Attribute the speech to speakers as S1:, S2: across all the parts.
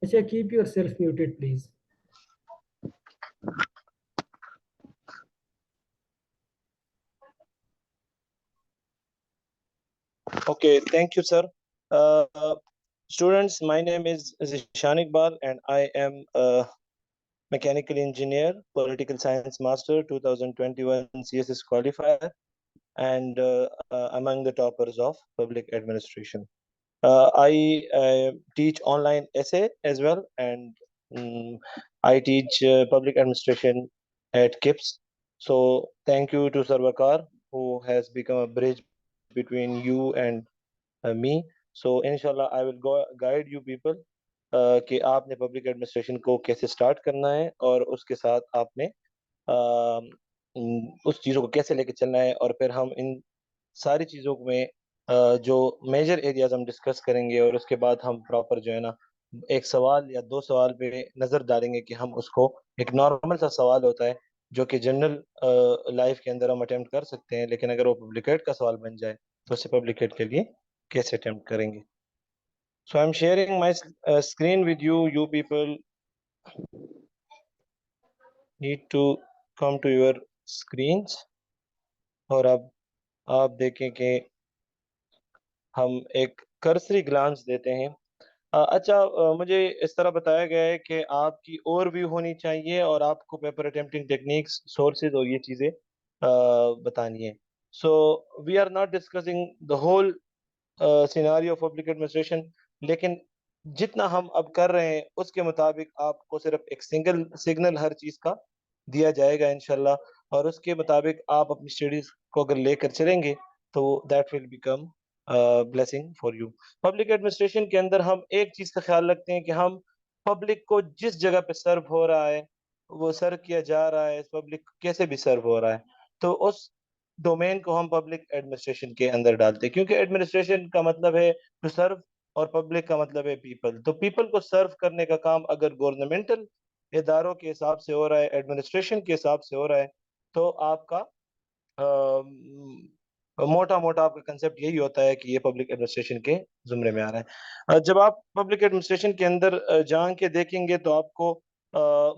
S1: Acha, keep yourself muted, please.
S2: Okay, thank you, sir. Students, my name is Zishan Iqbal, and I am a mechanical engineer, political science master, 2021 CSS qualifier, and among the toppers of public administration. I teach online essay as well, and I teach public administration at KIPS. So thank you to Sarvakar, who has become a bridge between you and me. So inshallah I will guide you people کہ آپ نے public administration کو کیسے start کرنا ہے اور اس کے ساتھ آپ نے اس چیزوں کو کیسے لے کے چلنا ہے، اور پھر ہم ان ساری چیزوں میں جو میجر ایریاز ہم ڈسکس کریں گے، اور اس کے بعد ہم پراپر جو ہے نا ایک سوال یا دو سوال پہ نظر ڈالیں گے کہ ہم اس کو، ایک نارمل سا سوال ہوتا ہے جو کہ جنرل لائف کے اندر ہم اٹیمپٹ کر سکتے ہیں، لیکن اگر وہ پبلکیٹ کا سوال بن جائے تو اسے پبلکیٹ کے لیے کیسے اٹیمپٹ کریں گے. So I'm sharing my screen with you. You people need to come to your screens. اور اب آپ دیکھیں کہ ہم ایک کرسری گلانس دیتے ہیں. اچھا، مجھے اس طرح بتایا گیا ہے کہ آپ کی اوور ویو ہونی چاہیے اور آپ کو پیپر اٹیمپٹنگ ٹیکنیکس، سورسز اور یہ چیزیں بتانی ہے. So we are not discussing the whole scenario of public administration, لیکن جتنا ہم اب کر رہے ہیں اس کے مطابق آپ کو صرف ایک سنگل سگنل ہر چیز کا دیا جائے گا انشاءاللہ، اور اس کے مطابق آپ اپنی اسٹڈیز کو اگر لے کر چلیں گے تو that will become blessing for you. Public administration کے اندر ہم ایک چیز کا خیال رکھتے ہیں کہ ہم پبلک کو جس جگہ پہ سرو ہو رہا ہے، وہ سرو کیا جا رہا ہے، پبلک کیسے بھی سرو ہو رہا ہے، تو اس ڈومین کو ہم پبلک ایڈمنسٹریشن کے اندر ڈالتے ہیں، کیونکہ ایڈمنسٹریشن کا مطلب ہے ٹو سرو اور پبلک کا مطلب ہے پیپل. تو پیپل کو سرو کرنے کا کام اگر گورنمنٹل اداروں کے حساب سے ہو رہا ہے، ایڈمنسٹریشن کے حساب سے ہو رہا ہے، تو آپ کا موٹا موٹا آپ کا کنسپٹ یہی ہوتا ہے کہ یہ پبلک ایڈمنسٹریشن کے زمرے میں آ رہا ہے. جب آپ پبلک ایڈمنسٹریشن کے اندر جان کے دیکھیں گے تو آپ کو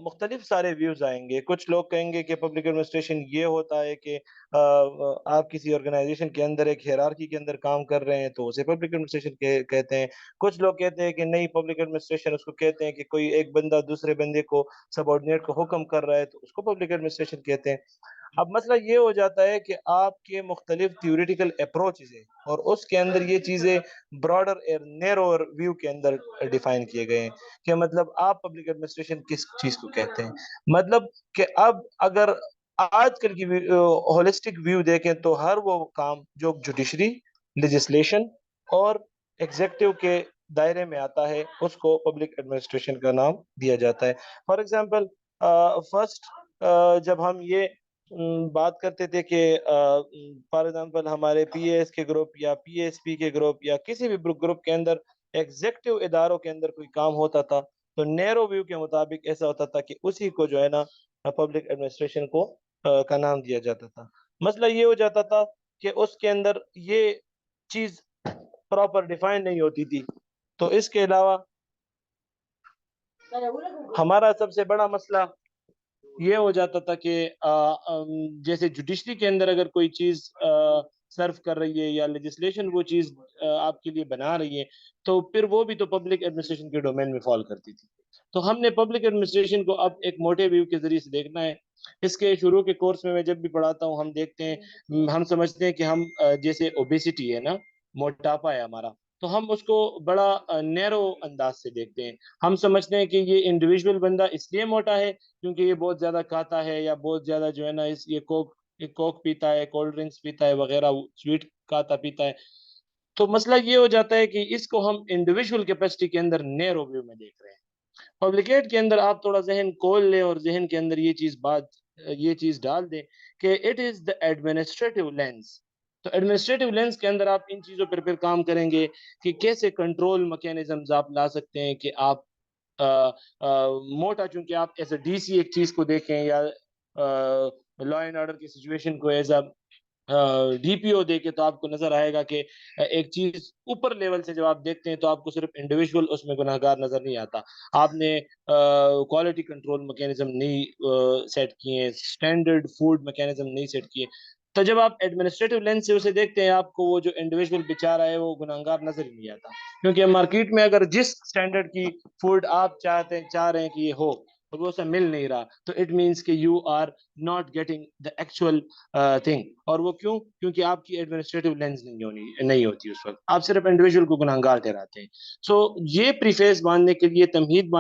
S2: مختلف سارے ویوز آئیں گے. کچھ لوگ کہیں گے کہ پبلک ایڈمنسٹریشن یہ ہوتا ہے کہ آپ کسی آرگنائزیشن کے اندر ایک ہیرارکی کے اندر کام کر رہے ہیں تو اسے پبلک ایڈمنسٹریشن کہتے ہیں. کچھ لوگ کہتے ہیں کہ نہیں، پبلک ایڈمنسٹریشن اس کو کہتے ہیں کہ کوئی ایک بندہ دوسرے بندے کو، سب آرڈینیٹ کو حکم کر رہا ہے تو اس کو پبلک ایڈمنسٹریشن کہتے ہیں. اب مسئلہ یہ ہو جاتا ہے کہ آپ کے مختلف تھیوریٹیکل اپروچز ہیں اور اس کے اندر یہ چیزیں براڈر اور نیرور ویو کے اندر ڈیفائن کیے گئے ہیں کہ مطلب آپ پبلک ایڈمنسٹریشن کس چیز کو کہتے ہیں. مطلب کہ اب اگر آج کل کی ہولسٹک ویو دیکھیں تو ہر وہ کام جو جوڈیشری، لیجسلیشن اور ایگزیکٹو کے دائرے میں آتا ہے اس کو پبلک ایڈمنسٹریشن کا نام دیا جاتا ہے. فار ایگزامپل، فرسٹ جب ہم یہ بات کرتے تھے کہ فار ایگزامپل ہمارے پی اے ایس کے گروپ یا پی ایس پی کے گروپ یا کسی بھی گروپ کے اندر ایگزیکٹو اداروں کے اندر کوئی کام ہوتا تھا تو نیرو ویو کے مطابق ایسا ہوتا تھا کہ اسی کو جو ہے نا پبلک ایڈمنسٹریشن کو کا نام دیا جاتا تھا. مسئلہ یہ ہو جاتا تھا کہ اس کے اندر یہ چیز پراپر ڈیفائن نہیں ہوتی تھی. تو اس کے علاوہ ہمارا سب سے بڑا مسئلہ یہ ہو جاتا تھا کہ جیسے جوڈیشری کے اندر اگر کوئی چیز سرو کر رہی ہے یا لیجسلیشن وہ چیز آپ کے لیے بنا رہی ہے تو پھر وہ بھی تو پبلک ایڈمنسٹریشن کے ڈومین میں فال کرتی تھی. تو ہم نے پبلک ایڈمنسٹریشن کو اب ایک موٹے ویو کے ذریعے سے دیکھنا ہے. اس کے شروع کے کورس میں جب بھی پڑھاتا ہوں ہم دیکھتے ہیں، ہم سمجھتے ہیں کہ ہم جیسے اوبیسٹی ہے نا، موٹاپا ہے ہمارا، تو ہم اس کو بڑا نیرو انداز سے دیکھتے ہیں. ہم سمجھتے ہیں کہ یہ انڈیویجول بندہ اس لیے موٹا ہے کیونکہ یہ بہت زیادہ کھاتا ہے یا بہت زیادہ جو ہے نا یہ کوک پیتا ہے، کولڈ ڈرنکس پیتا ہے وغیرہ، سویٹ کھاتا پیتا ہے. تو مسئلہ یہ ہو جاتا ہے کہ اس کو ہم انڈیویجول کیپیسٹی کے اندر نیرو ویو میں دیکھ رہے ہیں. پبلکیٹ کے اندر آپ تھوڑا ذہن کھول لیں اور ذہن کے اندر یہ چیز ڈال دیں کہ it is the administrative lens. تو ایڈمنسٹریٹو لینس کے اندر آپ ان چیزوں پر پھر کام کریں گے کہ کیسے کنٹرول میکینزمز آپ لا سکتے ہیں کہ آپ موٹا، چونکہ آپ ایز اے ڈی سی ایک چیز کو دیکھیں یا لا اینڈ آرڈر کی سچویشن کو ایز اے ڈی پی او دیکھے تو آپ کو نظر آئے گا کہ ایک چیز اوپر لیول سے جب آپ دیکھتے ہیں تو آپ کو صرف انڈیویجول اس میں گناہ گار نظر نہیں آتا. آپ نے کوالٹی کنٹرول میکینزم نہیں سیٹ کیے, اسٹینڈرڈ فوڈ میکینزم نہیں سیٹ کیے, تو جب آپ ایڈمنسٹریٹو لینس سے اسے دیکھتے ہیں آپ کو وہ جو انڈیویجول بیچارہ ہے وہ گناہ گار نظر ہی نہیں آتا. کیونکہ مارکیٹ میں اگر جس اسٹینڈرڈ کی فوڈ آپ چاہ رہے ہیں کہ یہ ہو اور وہ اسے مل نہیں رہا, تو اٹ مینس کہ you are not getting the actual thing. اور وہ کیوں؟ کیونکہ آپ کی ایڈمنسٹریٹو لینس نہیں ہوتی اس وقت, آپ صرف انڈیویجول کو گناہ گار ٹھہراتے ہیں. سو یہ پریفیس باندھنے کے لیے تمہید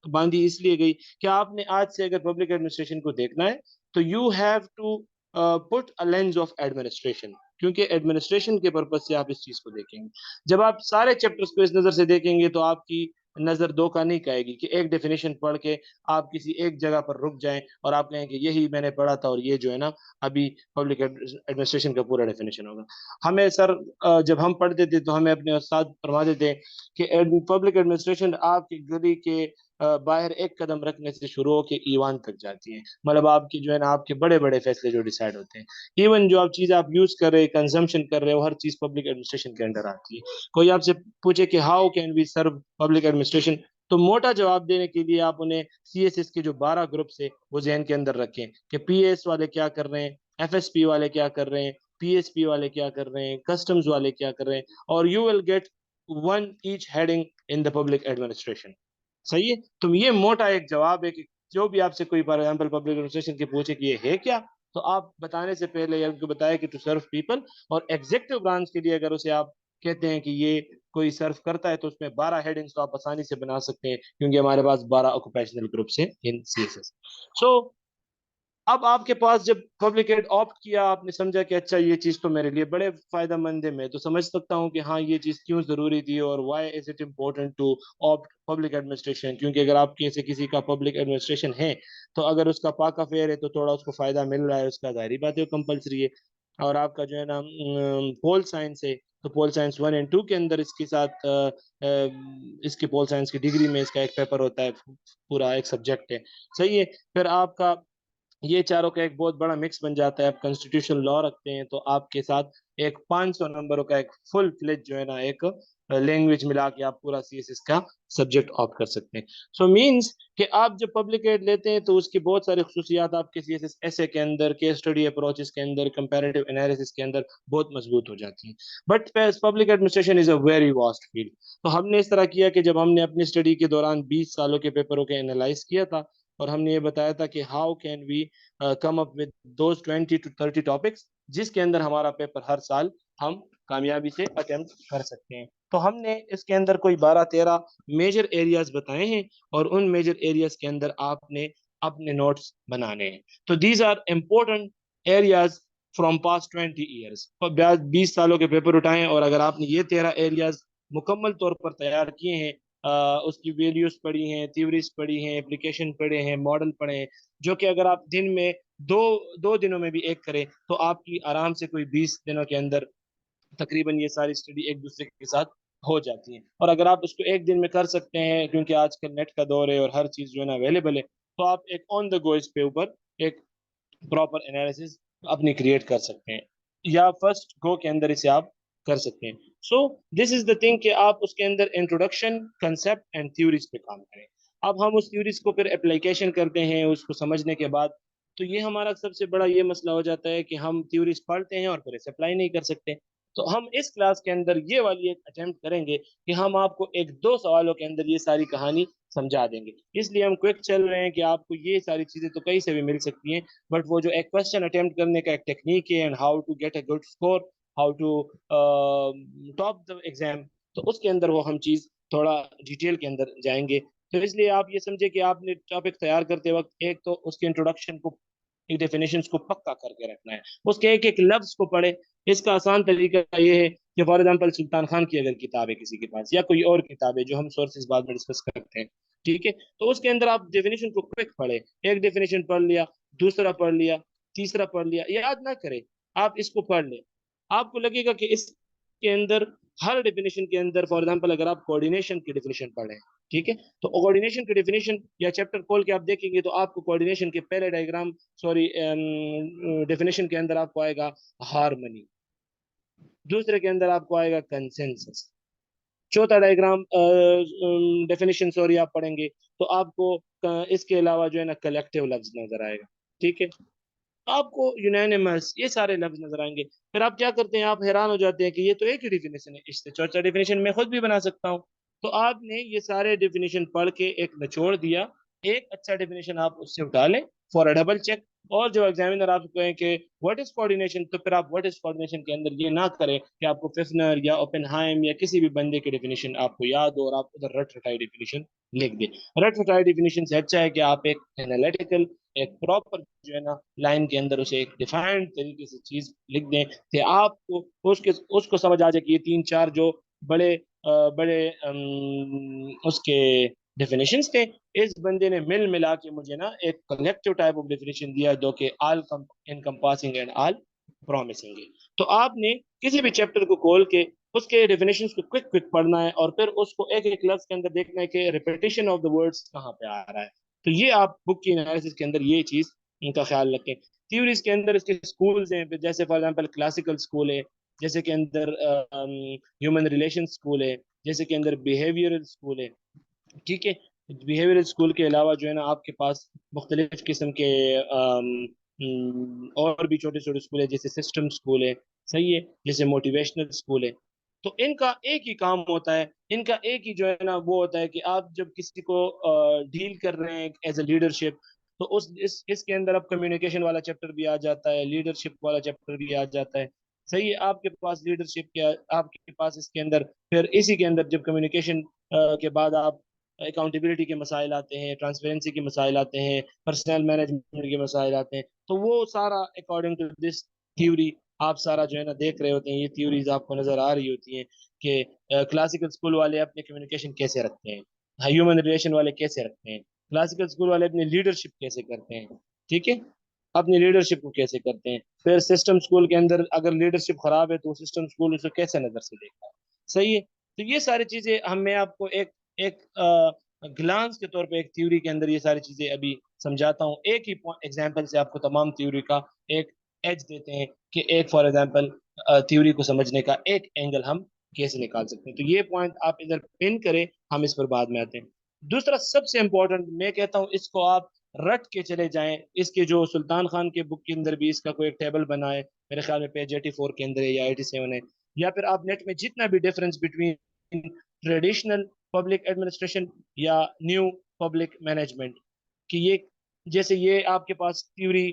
S2: باندھی اس لیے گئی کہ آپ نے آج سے اگر پبلک ایڈمنسٹریشن کو دیکھنا ہے تو you have to put a lens of administration, کیونکہ ایڈمنسٹریشن کے پرپز سے آپ اس چیز کو دیکھیں گے. جب آپ سارے چیپٹرز کو اس نظر سے دیکھیں گے تو آپ کی نظر دھوکہ نہیں کہے گی کہ ایک ڈیفینیشن پڑھ کے آپ کسی ایک جگہ پر رک جائیں اور آپ کہیں کہ یہی میں نے پڑھا تھا اور یہ جو ہے نا ابھی پبلک ایڈمنسٹریشن کا پورا ڈیفینیشن ہوگا. ہمیں سر جب ہم پڑھتے تھے تو ہمیں اپنے استاد فرماتے تھے کہ پبلک ایڈمنسٹریشن آپ کی گلی کے باہر ایک قدم رکھنے سے شروع ہو کے ایوان تک جاتی ہے. مطلب آپ کی جو ہے نا آپ کے بڑے بڑے فیصلے جو ڈیسائیڈ ہوتے ہیں, ایون جو آپ چیز آپ یوز کر رہے ہیں, کنزمپشن کر رہے ہو, ہر چیز پبلک ایڈمنسٹریشن کے انڈر آتی ہے. کوئی آپ سے پوچھے کہ how can we serve public administration, تو موٹا جواب دینے کے لیے آپ انہیں سی ایس ایس کے جو 12 گروپس ہیں وہ ذہن کے اندر رکھیں کہ پی ایس والے کیا کر رہے ہیں, ایف ایس پی والے کیا کر رہے ہیں, پی ایس پی والے کیا کر رہے ہیں, کسٹمز والے کیا کر رہے ہیں, اور you will get one H heading in the public administration. صحیح ہے. تو یہ موٹا ایک جواب ہے کہ جو بھی آپ سے کوئی فار ایگزامپل پبلک ایڈمنسٹریشن کی پوچھے کہ یہ ہے کیا, تو آپ بتانے سے پہلے یا ان کو بتائے کہ ٹو سرو پیپل, اور ایگزیکٹو برانچ کے لیے اگر اسے آپ کہتے ہیں کہ یہ کوئی سرو کرتا ہے تو اس میں 12 ہیڈنگز تو آپ آسانی سے بنا سکتے ہیں کیونکہ ہمارے پاس 12 آکوپیشنل گروپس ہیں ان سی ایس ایس. سو اب آپ کے پاس جب پبلک ایڈ آپٹ کیا, آپ نے سمجھا کہ اچھا یہ چیز تو میرے لیے بڑے فائدہ مند ہے, میں تو سمجھ سکتا ہوں کہ ہاں یہ چیز کیوں ضروری تھی اور why is it important to opt public administration. کیونکہ اگر آپ کے سے کسی کا پبلک ایڈمنسٹریشن ہے تو اگر اس کا پاکا فیئر ہے تو تھوڑا اس کو فائدہ مل رہا ہے, اس کا ظاہری بات ہے کمپلسری ہے. اور آپ کا جو ہے نا پول سائنس ہے تو پول سائنس 1 اینڈ 2 کے اندر اس کے ساتھ اس کی پول سائنس کی ڈگری میں اس کا ایک پیپر ہوتا ہے, پورا ایک سبجیکٹ ہے. صحیح ہے. پھر آپ کا یہ چاروں کا ایک بہت بڑا مکس بن جاتا ہے. آپ کنسٹیٹیوشن لا رکھتے ہیں تو آپ کے ساتھ ایک 500 نمبروں کا ایک فل فلیج جو ہے نا ایک لینگویج ملا کے آپ پورا سی ایس ایس کا سبجیکٹ آپٹ کر سکتے ہیں. سو مینس کہ آپ جب پبلک ایڈ لیتے ہیں تو اس کی بہت ساری خصوصیات آپ کے سی ایس ایس ایسے کے اندر, کیس اسٹڈی اپروچز کے اندر, کمپیریٹیو انالیسس کے اندر بہت مضبوط ہو جاتی ہیں. But public administration is a very vast field. تو ہم نے اس طرح کیا کہ جب ہم نے اپنی اسٹڈی کے دوران 20 سالوں کے پیپروں کے انالائز کیا تھا اور ہم نے یہ بتایا تھا کہ how can we come up with those 20 to 30 topics جس کے اندر ہمارا پیپر ہر سال ہم کامیابی سے اٹیمپٹ کر سکتے ہیں. تو ہم نے اس کے اندر کوئی 12-13 میجر ایریاز بتائے ہیں اور ان میجر ایریاز کے اندر آپ نے اپنے نوٹس بنانے ہیں. تو these are important areas from past 20 years. 20 سالوں کے پیپر اٹھائیں اور اگر آپ نے یہ 13 ایریاز مکمل طور پر تیار کیے ہیں, اس کی ویلیوز پڑھی ہیں, تھیوریز پڑھی ہیں, اپلیکیشن پڑھے ہیں, ماڈل پڑھے ہیں, جو کہ اگر آپ دن میں دو دنوں میں بھی ایک کریں تو آپ کی آرام سے کوئی 20 دنوں کے اندر تقریباً یہ ساری اسٹڈی ایک دوسرے کے ساتھ ہو جاتی ہیں. اور اگر آپ اس کو ایک دن میں کر سکتے ہیں کیونکہ آج کل نیٹ کا دور ہے اور ہر چیز جو ہے نا اویلیبل ہے, تو آپ ایک آن دا گو اس پہ اوپر ایک پراپر انالیسس اپنی کریٹ کر سکتے ہیں یا فرسٹ گو کے اندر اسے آپ کر سکتے ہیں. سو دس از دا تھنگ کہ آپ اس کے اندر انٹروڈکشن, کنسپٹ اینڈ تھیوریز پہ کام کریں. اب ہم اس تھیوریز کو پھر اپلیکیشن کرتے ہیں اس کو سمجھنے کے بعد, تو یہ ہمارا سب سے بڑا یہ مسئلہ ہو جاتا ہے کہ ہم تھیوریز پڑھتے ہیں اور پھر اسے اپلائی نہیں کر سکتے. تو ہم اس کلاس کے اندر یہ والی ایک اٹیمپٹ کریں گے کہ ہم آپ کو 1-2 سوالوں کے اندر یہ ساری کہانی سمجھا دیں گے. اس لیے ہم کوئک چل رہے ہیں کہ آپ کو یہ ساری چیزیں تو کہیں سے بھی مل سکتی ہیں, بٹ وہ جو ایک کوشچن اٹیمپٹ کرنے کا ایک ٹیکنیک ہے and how to get a good score, how to top the exam, تو اس کے اندر وہ ہم چیز تھوڑا ڈیٹیل کے اندر جائیں گے. تو اس لیے آپ یہ سمجھے کہ آپ نے ٹاپک تیار کرتے وقت ایک تو اس کے انٹروڈکشن کو, ڈیفینیشنز کو پکا کر کے رکھنا ہے, اس کے ایک ایک لفظ کو پڑھے. اس کا آسان طریقہ یہ ہے کہ فار ایگزامپل سلطان خان کی اگر کتاب ہے کسی کے پاس یا کوئی اور کتاب ہے جو ہم سورسز بعد میں ڈسکس کرتے ہیں, ٹھیک ہے, تو اس کے اندر آپ ڈیفینیشن کو کوئک پڑھے, ایک ڈیفینیشن پڑھ لیا, دوسرا پڑھ لیا, تیسرا پڑھ لیا, یاد نہ کرے, آپ اس کو پڑھ لیں. آپ کو لگے گا کہ اس کے اندر ہر ڈیفینیشن کے اندر فار ایگزامپل اگر آپ کوآرڈینیشن کی ڈیفینیشن پڑھیں، ٹھیک ہے، تو کوآرڈینیشن کی ڈیفینیشن یا چیپٹر کھول کے آپ دیکھیں گے تو آپ کو کوآرڈینیشن کے پہلے ڈائیگرام ڈیفینیشن کے اندر آپ کو آئے گا ہارمنی، دوسرے کے اندر آپ کو آئے گا کنسنسس، چوتھا ڈائیگرام ڈیفینیشن سوری آپ پڑھیں گے تو آپ کو اس کے علاوہ جو ہے نا کلیکٹیو لفظ نظر آئے گا، ٹھیک ہے، آپ کو یونینیمس یہ سارے لفظ نظر آئیں گے. پھر آپ کیا کرتے ہیں، آپ حیران ہو جاتے ہیں کہ یہ تو ایک ہی ڈیفینیشن ہے، اس سے چوتھا ڈیفینیشن میں خود بھی بنا سکتا ہوں. تو آپ نے یہ سارے ڈیفینیشن پڑھ کے ایک نچوڑ دیا، ایک اچھا ڈیفینیشن آپ اس سے اٹھا لیں فار اے ڈبل چیک، اور جو ایگزامینر آپ کو کہیں کہ واٹ از کوآرڈینیشن، تو پھر آپ واٹ از کوآرڈینیشن کے اندر یہ نہ کریں کہ آپ کو فیفنر یا اوپن ہائم یا کسی بھی بندے کی ڈیفینیشن آپ کو یاد ہو اور آپ ادھر رٹ رٹائی ڈیفینیشن لکھ دیں. رٹ رٹائی ڈیفینیشن سے اچھا ہے کہ آپ ایک انالیٹیکل ایک پراپر جو ہے نا لائن کے اندر اسے ایک ڈیفائنڈ طریقے سے چیز لکھ دیں کہ آپ کو اس کو سمجھ آ جائے کہ یہ تین چار جو بڑے بڑے اس کے ڈیفینیشنز تھے، اس بندے نے مل ملا کے مجھے نا ایک کلیکٹیو ٹائپ آف ڈیفینیشن دیا جو کہ آل انکمپاسنگ اینڈ آل پرومسنگ ہے. تو آپ نے کسی بھی چیپٹر کو کھول کے اس کے ڈیفینیشنز کو کوئک پڑھنا ہے اور پھر اس کو ایک ایک لفظ کے اندر دیکھنا ہے کہ ریپیٹیشن آف دا ورڈز کہاں پہ آ رہا ہے. تو یہ آپ بک کی انالیسس کے اندر یہ چیز ان کا خیال رکھیں. تھیوریز کے اندر اس کے سکولز ہیں، جیسے فار ایگزامپل کلاسیکل سکول ہے، جیسے کہ اندر ہیومن ریلیشن سکول ہے، جیسے کہ اندر بیہیویئرل سکول ہے، ٹھیک ہے. بیہیویئرل سکول کے علاوہ جو ہے نا آپ کے پاس مختلف قسم کے اور بھی چھوٹے چھوٹے سکول ہے، جیسے سسٹم سکول ہے، صحیح ہے، جیسے موٹیویشنل سکول ہے. تو ان کا ایک ہی کام ہوتا ہے، ان کا ایک ہی جو ہے نا وہ ہوتا ہے کہ آپ جب کسی کو ڈیل کر رہے ہیں ایز اے لیڈرشپ، تو اس کے اندر اب کمیونیکیشن والا چیپٹر بھی آ جاتا ہے، لیڈرشپ والا چیپٹر بھی آ جاتا ہے، صحیح ہے. آپ کے پاس لیڈرشپ کے آپ کے پاس اس کے اندر پھر اسی کے اندر جب کمیونیکیشن کے بعد آپ اکاؤنٹیبلٹی کے مسائل آتے ہیں، ٹرانسپیرنسی کے مسائل آتے ہیں، پرسنل مینجمنٹ کے مسائل آتے ہیں، تو وہ سارا اکارڈنگ ٹو دس تھیوری آپ سارا جو ہے نا دیکھ رہے ہوتے ہیں. یہ تھیوریز آپ کو نظر آ رہی ہوتی ہیں کہ کلاسیکل اسکول والے اپنے کمیونیکیشن کیسے رکھتے ہیں، ہیومن ریلیشن والے کیسے رکھتے ہیں، کلاسیکل اسکول والے اپنی لیڈرشپ کیسے کرتے ہیں، ٹھیک ہے، اپنی لیڈرشپ کو کیسے کرتے ہیں. پھر سسٹم اسکول کے اندر اگر لیڈرشپ خراب ہے تو سسٹم اسکول اسے کیسے نظر سے دیکھتا ہے، صحیح ہے. تو یہ ساری چیزیں میں آپ کو ایک گلانس کے طور پہ ایک تھیوری کے اندر یہ ساری چیزیں ابھی سمجھاتا ہوں. ایک ہی ایگزامپل سے آپ کو تمام تھیوری کا ایک ایج دیتے ہیں کہ ایک فار ایگزامپل تھیوری کو سمجھنے کا ایک اینگل ہم کیسے نکال سکتے ہیں. تو یہ پوائنٹ آپ ادھر پن کریں، ہم اس پر بعد میں آتے ہیں. دوسرا سب سے امپورٹنٹ میں کہتا ہوں اس کو آپ رٹ کے چلے جائیں. اس کے جو سلطان خان کے بک کے اندر بھی اس کا کوئی ایک ٹیبل بنا ہے، میرے خیال میں پیج 84 کے اندر ہے یا 87 ہے، یا پھر آپ نیٹ میں جتنا بھی difference between traditional public administration یا نیو پبلک مینجمنٹ کہ یہ جیسے یہ آپ کے پاس تھیوری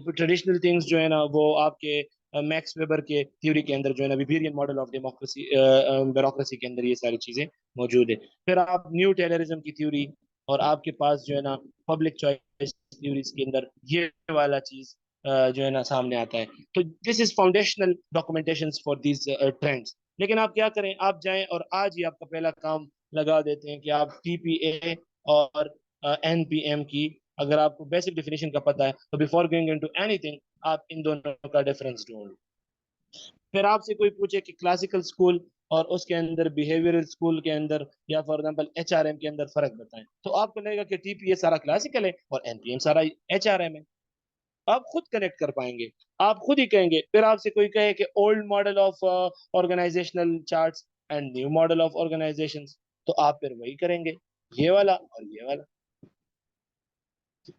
S2: ٹریڈیشنل تھنگس جو ہے نا وہ آپ کے میکس ویبر کے تھیوری کے اندر جو ہے نا ویبیرین ماڈل آف ڈیموکریسی بیوروکریسی کے اندر یہ ساری چیزیں موجود ہیں. پھر آپ نیو ٹیلرزم کی تھیوری اور آپ کے پاس جو ہے نا پبلک چوائس تھیوریز کے اندر یہ والا چیز جو ہے نا سامنے آتا ہے. تو this is foundational documentation for these trends. لیکن آپ کیا کریں، آپ جائیں اور آج ہی آپ کا پہلا کام لگا دیتے ہیں کہ آپ ٹی پی اے اور این پی ایم کی اگر آپ کو بیسک ڈیفینیشن کا پتا ہے تو before going into any thing آپ ان دونوں کا ڈفرنس ڈھونڈ. پھر آپ سے کوئی پوچھے کہ کلاسیکل اسکول اور اس کے اندر بیہیویئرل اسکول کے اندر یا for example H R M کے اندر فرق بتائیں، تو آپ کو لگے گا کہ ٹی پی اے سارا کلاسیکل ہے اور این پی ایم سارا ایچ آر ایم ہے. آپ خود کنیکٹ کر پائیں گے، آپ خود ہی کہیں گے. پھر آپ سے کوئی کہے کہ old model of organisational charts and new model of organisation, تو آپ پھر وہی کریں گے، یہ والا اور یہ والا،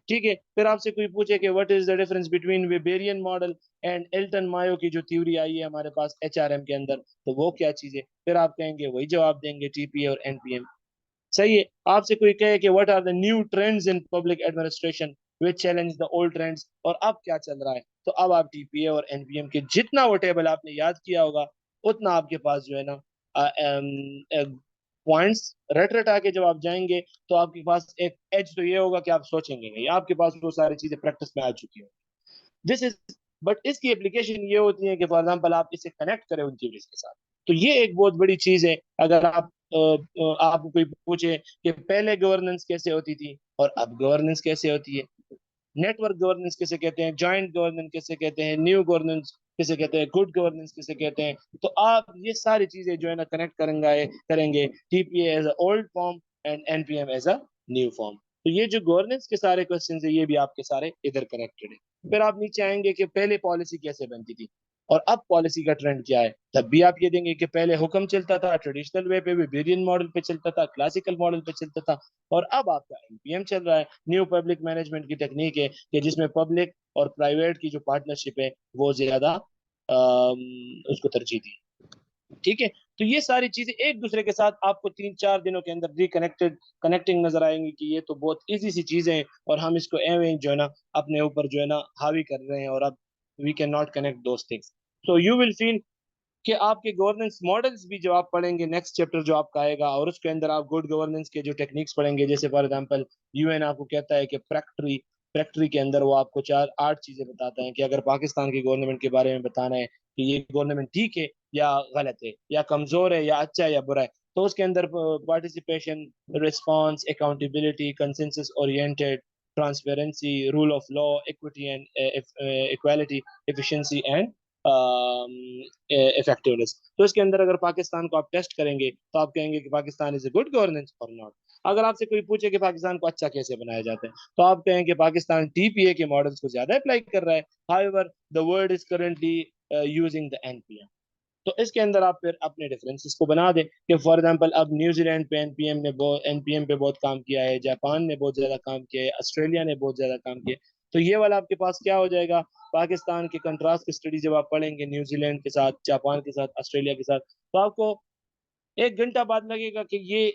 S2: ٹھیک ہے. پھر آپ سے کوئی پوچھے کہ what is the difference between Weberian model and Elton Mayo کی جو تھیوری آئی ہے ہمارے پاس ایچ آر ایم کے اندر، تو وہ کیا چیز ہے، پھر آپ کہیں گے وہی جواب دیں گے ٹی پی اے اور این پی ایم، صحیح ہے. آپ سے کوئی کہے کہ what are the new trends in public administration which challenge the old trends, اور اب کیا چل رہا ہے، تو اب آپ ٹی پی اے اور این پی ایم کے جتنا وہ ٹیبل آپ نے یاد کیا ہوگا اتنا آپ کے پاس جو ہے نا پوائنٹس رٹ رٹا کے جب آپ جائیں گے تو آپ کے پاس ایک ایج تو یہ ہوگا کہ آپ سوچیں گے نہیں، آپ کے پاس وہ ساری چیزیں پریکٹس میں آ چکی ہیں. دس از بٹ اس کی اپلیکیشن یہ ہوتی ہے کہ فار ایگزامپل آپ اسے کنیکٹ کریں ان تھیوریز کے ساتھ. تو یہ ایک بہت بڑی چیز ہے. اگر آپ کو کوئی پوچھے کہ پہلے گورننس کیسے ہوتی تھی اور اب گورننس کیسے ہوتی ہے، نیٹ ورک گورننس کیسے کہتے ہیں، جوائنٹ گورننس کیسے کہتے ہیں، نیو گورننس کسے کہتے ہیں گڈ گورننس کسے کہتے ہیں. تو آپ یہ ساری چیزیں جو ہے نا کنیکٹ کریں گے T P A as a old form and N P M as a new form. تو یہ جو گورننس کے سارے کوشچنز ہیں یہ بھی آپ کے سارے ادھر کنیکٹڈ ہیں. پھر آپ نیچے آئیں گے کہ پہلے پالیسی کیسے بنتی تھی اور اب پالیسی کا ٹرینڈ کیا ہے. تب بھی آپ یہ دیں گے کہ پہلے حکم چلتا تھا ٹریڈیشنل وے پہ بھی ویرین ماڈل پہ چلتا تھا کلاسیکل ماڈل پہ چلتا تھا اور اب آپ کا این پی ایم چل رہا ہے. نیو پبلک مینجمنٹ کی ٹیکنیک ہے کہ جس میں پبلک اور پرائیویٹ کی جو پارٹنرشپ ہے وہ زیادہ اس کو ترجیح دی. ٹھیک ہے. تو یہ ساری چیزیں ایک دوسرے کے ساتھ آپ کو 3-4 دنوں کے اندر کنیکٹنگ نظر آئیں گی کہ یہ تو بہت ایزی سی چیزیں ہیں اور ہم اس کو ایویں جو ہے نا اپنے اوپر جو ہے نا حاوی کر رہے ہیں اور اب we can not connect those things. So you will feel کہ آپ کے گورننس ماڈلز بھی جو آپ پڑھیں گے نیکسٹ چیپٹر جو آپ کا آئے گا اور اس کے اندر آپ گڈ گورننس کے جو ٹیکنیکس پڑھیں گے. جیسے فار ایگزامپل یو این آپ کو کہتا ہے کہ پریکٹری کے اندر وہ آپ کو 4-8 چیزیں بتاتا ہے کہ اگر پاکستان کی گورنمنٹ کے بارے میں بتانا ہے کہ یہ گورنمنٹ ٹھیک ہے یا غلط ہے یا کمزور ہے یا اچھا ہے یا برا ہے. تو اس کے اندر participation response accountability consensus oriented transparency rule of law equity and equality efficiency and effectiveness. تو اس کے اندر اگر پاکستان کو آپ ٹیسٹ کریں گے تو آپ کہیں گے کہ پاکستان از اے گڈ گورننس اور ناٹ. اگر آپ سے کوئی پوچھے کہ پاکستان کو اچھا کیسے بنایا جاتا ہے تو آپ کہیں کہ پاکستان ٹی پی اے کے ماڈلز کو زیادہ اپلائی کر رہا ہے. however the world is currently using the NPM. تو اس کے اندر آپ پھر اپنے ڈفرینسز کو بنا دیں کہ فار ایگزامپل اب نیوزی لینڈ پہ این پی ایم پہ بہت کام کیا ہے, جاپان نے بہت زیادہ کام کیا ہے, آسٹریلیا نے بہت زیادہ کام کیا ہے. تو یہ والا آپ کے پاس کیا ہو جائے گا پاکستان کے کنٹراسٹ کی اسٹڈی جب آپ پڑھیں گے نیوزی لینڈ کے ساتھ جاپان کے ساتھ آسٹریلیا کے ساتھ تو آپ کو 1 گھنٹہ بعد لگے گا کہ یہ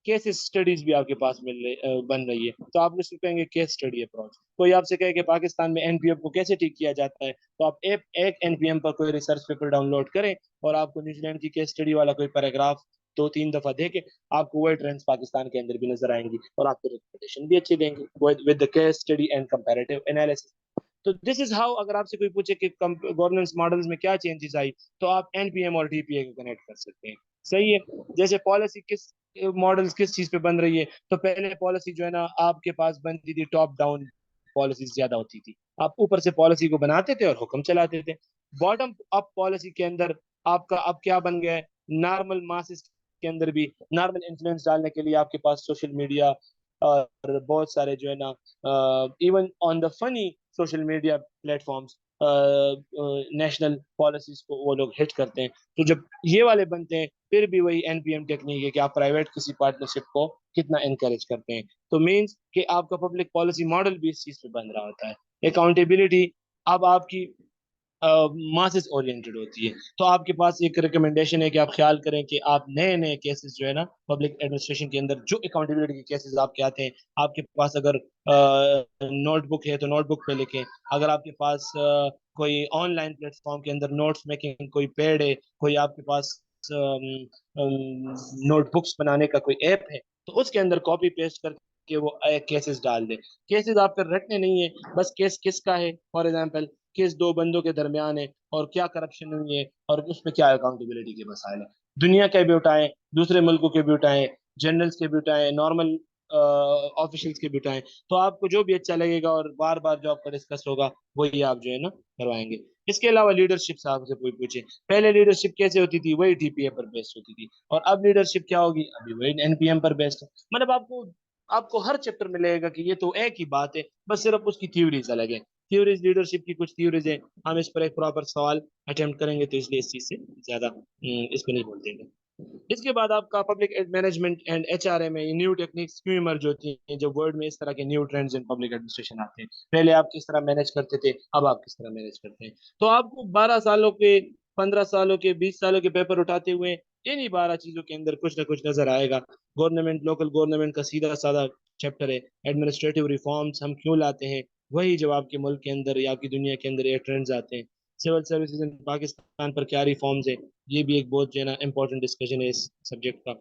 S2: کیس اسٹڈیز بھی آپ کے پاس بن رہی ہے. تو آپ اس کو کہیں گے کیس اسٹڈی اپروچ. کوئی آپ سے کہے کہ پاکستان میں این پی ایم کو کیسے ٹھیک کیا جاتا ہے تو آپ ایک این پی ایم پر کوئی ریسرچ پیپر ڈاؤن لوڈ کریں اور آپ کو نیوزی لینڈ کی کیس اسٹڈی والا کوئی پیراگراف 2-3 دفعہ دیکھیں آپ کو وہ ٹرینڈز پاکستان کے اندر بھی نظر آئیں گی اور آپ کو ریکمنڈیشن بھی اچھی دیں گے with the case study and comparative analysis. تو دس از ہاؤ اگر آپ سے کوئی پوچھے کہ گورننس ماڈلز میں کیا چینجز آئی تو آپ این پی ایم اور ٹی پی اے کو کنیکٹ کر سکتے ہیں. صحیح ہے. جیسے پالیسی ماڈلز کس چیز پہ بن رہی ہے تو پہلے پالیسی جو ہے نا آپ کے پاس بنتی تھی ٹاپ ڈاؤن پالیسیز زیادہ ہوتی تھی. آپ اوپر سے پالیسی کو بناتے تھے اور حکم چلاتے تھے. باٹم اپ پالیسی کے اندر آپ کا اب کیا بن گیا ہے نارمل ماسز کے اندر بھی نارمل انفلوئنس ڈالنے کے لیے آپ کے پاس سوشل میڈیا اور بہت سارے جو ہے نا even on the funny social media platforms national policies کو وہ لوگ ہٹ کرتے ہیں. تو جب یہ والے بنتے ہیں پھر بھی وہی این پی ایم ٹیکنیک ہے کہ آپ پرائیویٹ کسی پارٹنرشپ کو کتنا انکریج کرتے ہیں. تو مینس کہ آپ کا پبلک پالیسی ماڈل بھی اس چیز پہ بن رہا ہوتا ہے. اکاؤنٹیبلٹی اب آپ کی ماسز اورینٹڈ ہوتی ہے. تو آپ کے پاس ایک ریکمنڈیشن ہے کہ آپ خیال کریں کہ آپ نئے کیسز جو ہے نا پبلک ایڈمنسٹریشن کے اندر جو اکاؤنٹیبلٹی کے کیسز آپ کے آتے ہیں آپ کے پاس اگر نوٹ بک ہے تو نوٹ بک پہ لکھیں. اگر آپ کے پاس کوئی آن لائن پلیٹ فارم کے اندر نوٹس میکنگ کوئی پیڈ ہے کوئی آپ کے پاس نوٹ بکس بنانے کا کوئی ایپ ہے تو اس کے اندر کاپی پیسٹ کر کے وہ کیسز ڈال دیں. کیسز آپ پھر رٹنے نہیں ہے بس کیس کس کا ہے فار ایگزامپل کس 2 بندوں کے درمیان ہے اور کیا کرپشن ہوئی ہے اور اس میں کیا اکاؤنٹیبلٹی کے مسائل ہیں. دنیا کے بھی اٹھائیں دوسرے ملکوں کے بھی اٹھائیں جنرلز کے بھی اٹھائیں نارمل آفیشلز کے بھی اٹھائیں. تو آپ کو جو بھی اچھا لگے گا اور بار بار جو آپ کا ڈسکس ہوگا وہی آپ جو ہے نا کروائیں گے. اس کے علاوہ لیڈرشپ سے آپ سے کوئی پوچھے پہلے لیڈرشپ کیسے ہوتی تھی وہی ٹی پی اے پر بیسڈ ہوتی تھی اور اب لیڈرشپ کیا ہوگی ابھی وہی این پی ایم پر بیسڈ ہے. مطلب آپ کو ہر چیپٹر میں لگے گا کہ یہ تو ایک ہی بات ہے بس صرف اس کی تھیوریز الگ ہیں. تھیوریز لیڈرشپ کی کچھ تھیوریز ہیں ہم اس پر ایک پراپر سوال اٹیمپٹ کریں گے تو اس لیے اس چیز سے زیادہ اس پہ نہیں بولتے گے. اس کے بعد آپ کا public management and H R A میں نیو ٹیکنیکس کیوں ایمرج ہوتی ہیں جب ورلڈ میں اس طرح کے new trends in public administration آتے ہیں. پہلے آپ کس طرح مینج کرتے تھے اب آپ کس طرح مینج کرتے ہیں. تو آپ کو 12 سالوں کے 15 سالوں کے 20 سالوں کے پیپر اٹھاتے ہوئے انہی 12 چیزوں کے اندر کچھ نہ کچھ نظر آئے گا. گورنمنٹ لوکل گورنمنٹ کا سیدھا سادہ چیپٹر ہے ایڈمنسٹریٹو ریفارمز ہم کیوں لاتے ہیں وہی جب آپ کے ملک کے اندر یا آپ کی دنیا کے اندر یہ ٹرینڈز آتے ہیں. سول سروسز ان پاکستان پر کیا ریفارمز ہیں یہ بھی ایک بہت جو ہے نا امپورٹنٹ ڈسکشن ہے اس سبجیکٹ کا.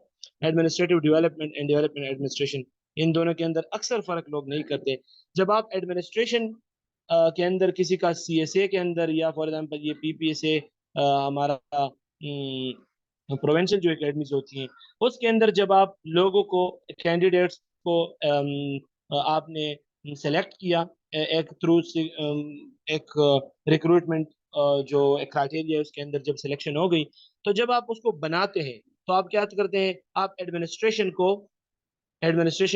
S2: Administrative development and development administration ان دونوں کے اندر اکثر فرق لوگ نہیں کرتے. جب آپ ایڈمنسٹریشن کے اندر کسی کا سی ایس اے کے اندر یا فار ایگزامپل یہ پی پی ایس اے ہمارا پروونشل جو اکیڈمیز ہوتی ہیں اس کے اندر جب آپ لوگوں کو کینڈیڈیٹس کو آپ نے سلیکٹ کیا ایک تھرو ایک ریکروٹمنٹ جو ایک کرائٹیریا ہے اس کے اندر جب سلیکشن ہو گئی تو جب آپ اس کو بناتے ہیں تو آپ کیا کرتے ہیں, آپ ایڈمنسٹریشن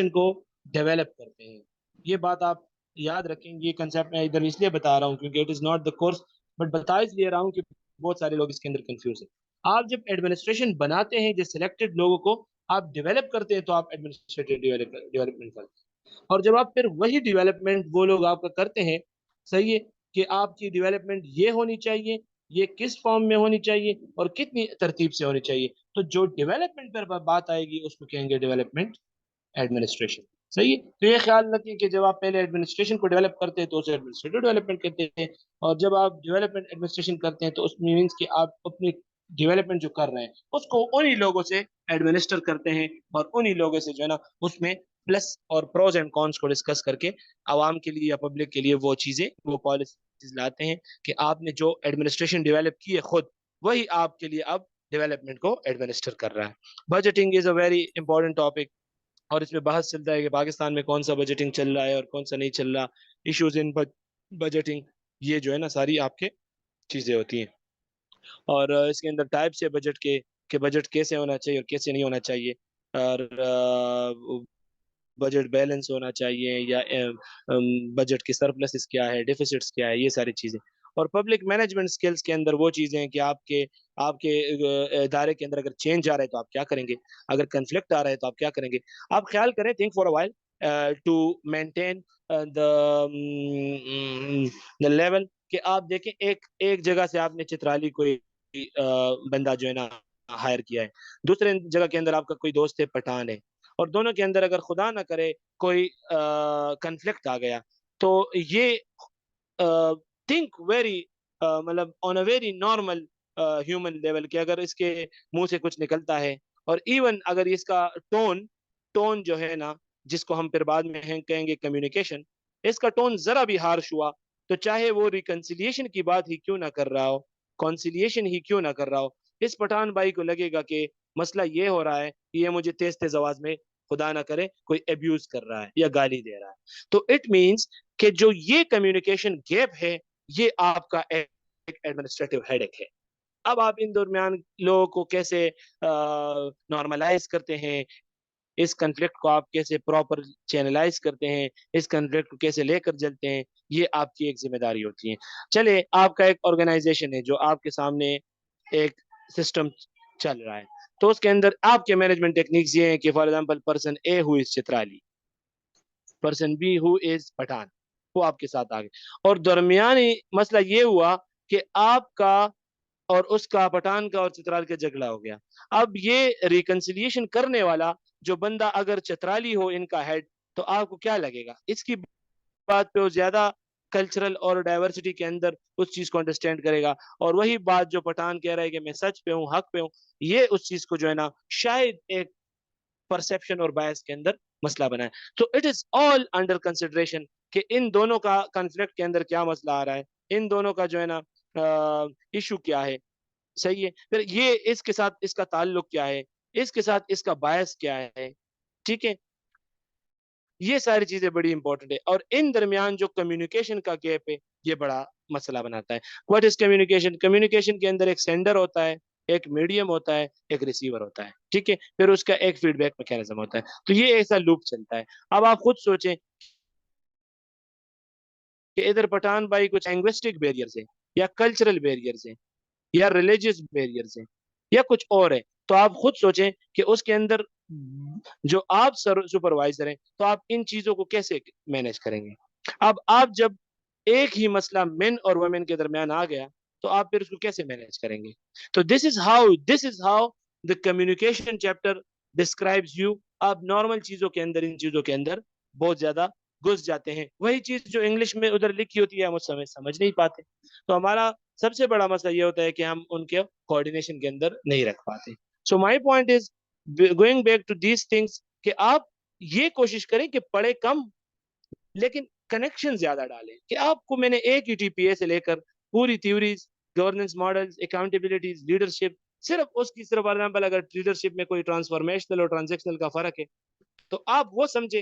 S2: کو ڈیولپ کرتے ہیں. یہ بات آپ یاد رکھیں. یہ کنسیپٹ میں ادھر اس لیے بتا رہا ہوں کیونکہ it is not the course, but بتا اس لیے رہا ہوں کہ بہت سارے لوگ اس کے اندر کنفیوز ہیں. آپ جب ایڈمنسٹریشن بناتے ہیں جو سلیکٹڈ لوگوں کو آپ ڈیولپ کرتے ہیں تو آپ ایڈمنسٹریٹو ڈیولپمنٹ کرتے ہیں. اور جب آپ پھر وہی ڈیولپمنٹ وہ لوگ آپ کا کرتے ہیں, صحیح ہے, کہ آپ کی ڈیولپمنٹ یہ ہونی چاہیے, یہ کس فارم میں ہونی چاہیے اور کتنی ترتیب سے ہونی چاہیے, تو جو ڈیولپمنٹ پر بات آئے گی اس کو کہیں گے ڈیولپمنٹ ایڈمنسٹریشن. صحیح ہے. تو یہ خیال رکھیں کہ جب آپ پہلے ایڈمنسٹریشن کو ڈیولپ کرتے ہیں تو اسے ایڈمنسٹریٹو ڈیولپمنٹ کہتے ہیں, اور جب آپ ڈیولپمنٹ ایڈمنسٹریشن کرتے ہیں تو اس مینس کہ آپ اپنی ڈیولپمنٹ جو کر رہے ہیں اس کو انہی لوگوں سے ایڈمنسٹر کرتے ہیں, اور انہی لوگوں سے جو ہے نا اس میں پلس اور پروز اینڈ کونس کو ڈسکس کر کے عوام کے لیے یا پبلک کے لیے وہ چیزیں, وہ پالیسیز لاتے ہیں کہ آپ نے جو ایڈمنسٹریشن ڈیولپ کی ہے خود, وہی آپ کے لیے اب ڈیولپمنٹ کو ایڈمنسٹر کر رہا ہے. Budgeting is a very important topic, اور اس میں بحث چلتا ہے کہ پاکستان میں کون سا بجٹنگ چل رہا ہے اور کون سا نہیں چل رہا, ایشوز ان بجٹنگ, یہ جو ہے نا ساری آپ کے چیزیں ہوتی ہیں. اور اس کے اندر ٹائپس ہے بجٹ کے, کہ بجٹ کیسے ہونا چاہیے اور کیسے نہیں ہونا چاہیے, اور بجٹ بیلنس ہونا چاہیے یا بجٹ کی سرپلسز کیا ہے, ڈیفیسٹس کیا ہے, یہ ساری چیزیں. اور پبلک مینجمنٹ سکلز کے اندر وہ چیزیں ہیں کہ آپ کے ادارے کے اندر اگر چینج آ رہا ہے تو آپ کیا کریں گے, اگر کنفلکٹ آ رہا ہے تو آپ کیا کریں گے. آپ خیال کریں, think for a while to maintain the level, کہ آپ دیکھیں ایک جگہ سے آپ نے چترالی کوئی بندہ جو ہے نا ہائر کیا ہے, دوسرے جگہ کے اندر آپ کا کوئی دوست ہے پٹھان ہے, اور دونوں کے اندر اگر خدا نہ کرے کوئی کنفلکٹ آ گیا, تو یہ تھنک ویری مطلب on a very normal human level, کہ اگر اس کے منہ سے کچھ نکلتا ہے, اور ایون اگر اس کا ٹون جو ہے نا, جس کو ہم پھر بعد میں کہیں گے کمیونیکیشن, اس کا ٹون ذرا بھی ہارش ہوا تو چاہے وہ ریکنسیلیشن کی بات ہی کیوں نہ کر رہا ہو, کانسیلیشن ہی کیوں نہ کر رہا ہو, اس پٹھان بھائی کو لگے گا کہ مسئلہ یہ ہو رہا ہے کہ یہ مجھے تیز تیز آواز میں خدا نہ کرے کوئی ابیوز کر رہا ہے یا گالی دے رہا ہے. تو اٹ مینس کہ جو یہ کمیونیکیشن گیپ ہے یہ آپ کا ایک ایڈمنسٹریٹو ہیڈک ہے. اب آپ ان درمیان لوگوں کو کیسے نارملائز کرتے ہیں, اس کنفلکٹ کو آپ کیسے پراپر چینلائز کرتے ہیں, اس کنفلکٹ کو کیسے لے کر چلتے ہیں, یہ آپ کی ایک ذمہ داری ہوتی ہے. چلے, آپ کا ایک آرگنائزیشن ہے جو آپ کے سامنے ایک سسٹم چل رہا ہے, تو اس کے اندر آپ کے مینجمنٹ ٹیکنیکس یہ ہیں کہ for example person A who is Chitrali, person B who is Pathan, وہ آپ کے ساتھ آ گئے, اور درمیانی مسئلہ یہ ہوا کہ آپ کا اور اس کا, پٹھان کا اور چترال کا جھگڑا ہو گیا. اب یہ ریکنسیلیشن کرنے والا جو بندہ اگر چترالی ہو ان کا ہیڈ, تو آپ کو کیا لگے گا, اس کی بات پہ وہ زیادہ کلچرل اور ڈائیورسٹی کے اندر اس چیز کو انڈرسٹینڈ کرے گا, اور وہی بات جو پٹھان کہہ رہا ہے کہ میں سچ پہ ہوں, حق پہ ہوں, یہ اس چیز کو جو ہے نا شاید ایک پرسپشن اور بایس کے اندر مسئلہ بنا ہے. تو it is all under consideration کہ ان دونوں کا کنفلکٹ کے اندر کیا مسئلہ آ رہا ہے, ان دونوں کا جو ہے نا ایشو کیا ہے. صحیح ہے, پھر یہ اس کے ساتھ اس کا تعلق کیا ہے, اس کے ساتھ اس کا باعث کیا ہے. ٹھیک ہے, یہ ساری چیزیں بڑی امپورٹنٹ ہے, اور ان درمیان جو کمیونیکیشن کا گیپ ہے یہ بڑا مسئلہ بناتا ہے. واٹ از کمیونیکیشن, کمیونیکیشن کے اندر ایک سینڈر ہوتا ہے, ایک میڈیم ہوتا ہے, ایک ریسیور ہوتا ہے. ٹھیک ہے, پھر اس کا ایک فیڈ بیک میکینزم ہوتا ہے. تو یہ ایسا لوپ چلتا ہے. اب آپ خود سوچیں کہ ادھر پٹھان بھائی کچھ لینگوسٹک بیریئرز ہیں یا کلچرل بیریئرز ہیں یا ریلیجیس بیریئرز ہیں یا کچھ اور ہے, تو آپ خود سوچیں کہ اس کے اندر جو آپ سپروائزر ہیں تو آپ ان چیزوں کو کیسے مینج کریں گے. اب آپ جب ایک ہی مسئلہ مین اور وومن کے درمیان آ گیا تو آپ پھر اس کو کیسے مینج کریں گے. تو this is how the communication chapter describes you. آپ نارمل چیزوں کے اندر ان چیزوں کے اندر بہت زیادہ گھس جاتے ہیں, وہی چیز جو انگلش میں ادھر لکھی ہوتی ہے ہم اس سمجھ نہیں پاتے. تو ہمارا سب سے بڑا مسئلہ یہ ہوتا ہے کہ ہم ان کے کوآرڈینیشن کے اندر نہیں رکھ پاتے. So my point is going back to these things کہ آپ یہ کوشش کریں کہ پڑھے کم لیکن کنیکشن زیادہ ڈالیں. کہ آپ کو میں نے ایک ہی TPA سے لے کر پوری تھیوریز, گورننس ماڈلز, اکاؤنٹیبلٹیز, لیڈرشپ, صرف اس کی صرف فار ایگزامپل اگر لیڈرشپ میں کوئی ٹرانسفارمیشنل اور ٹرانزیکشنل کا فرق ہے تو آپ وہ سمجھے,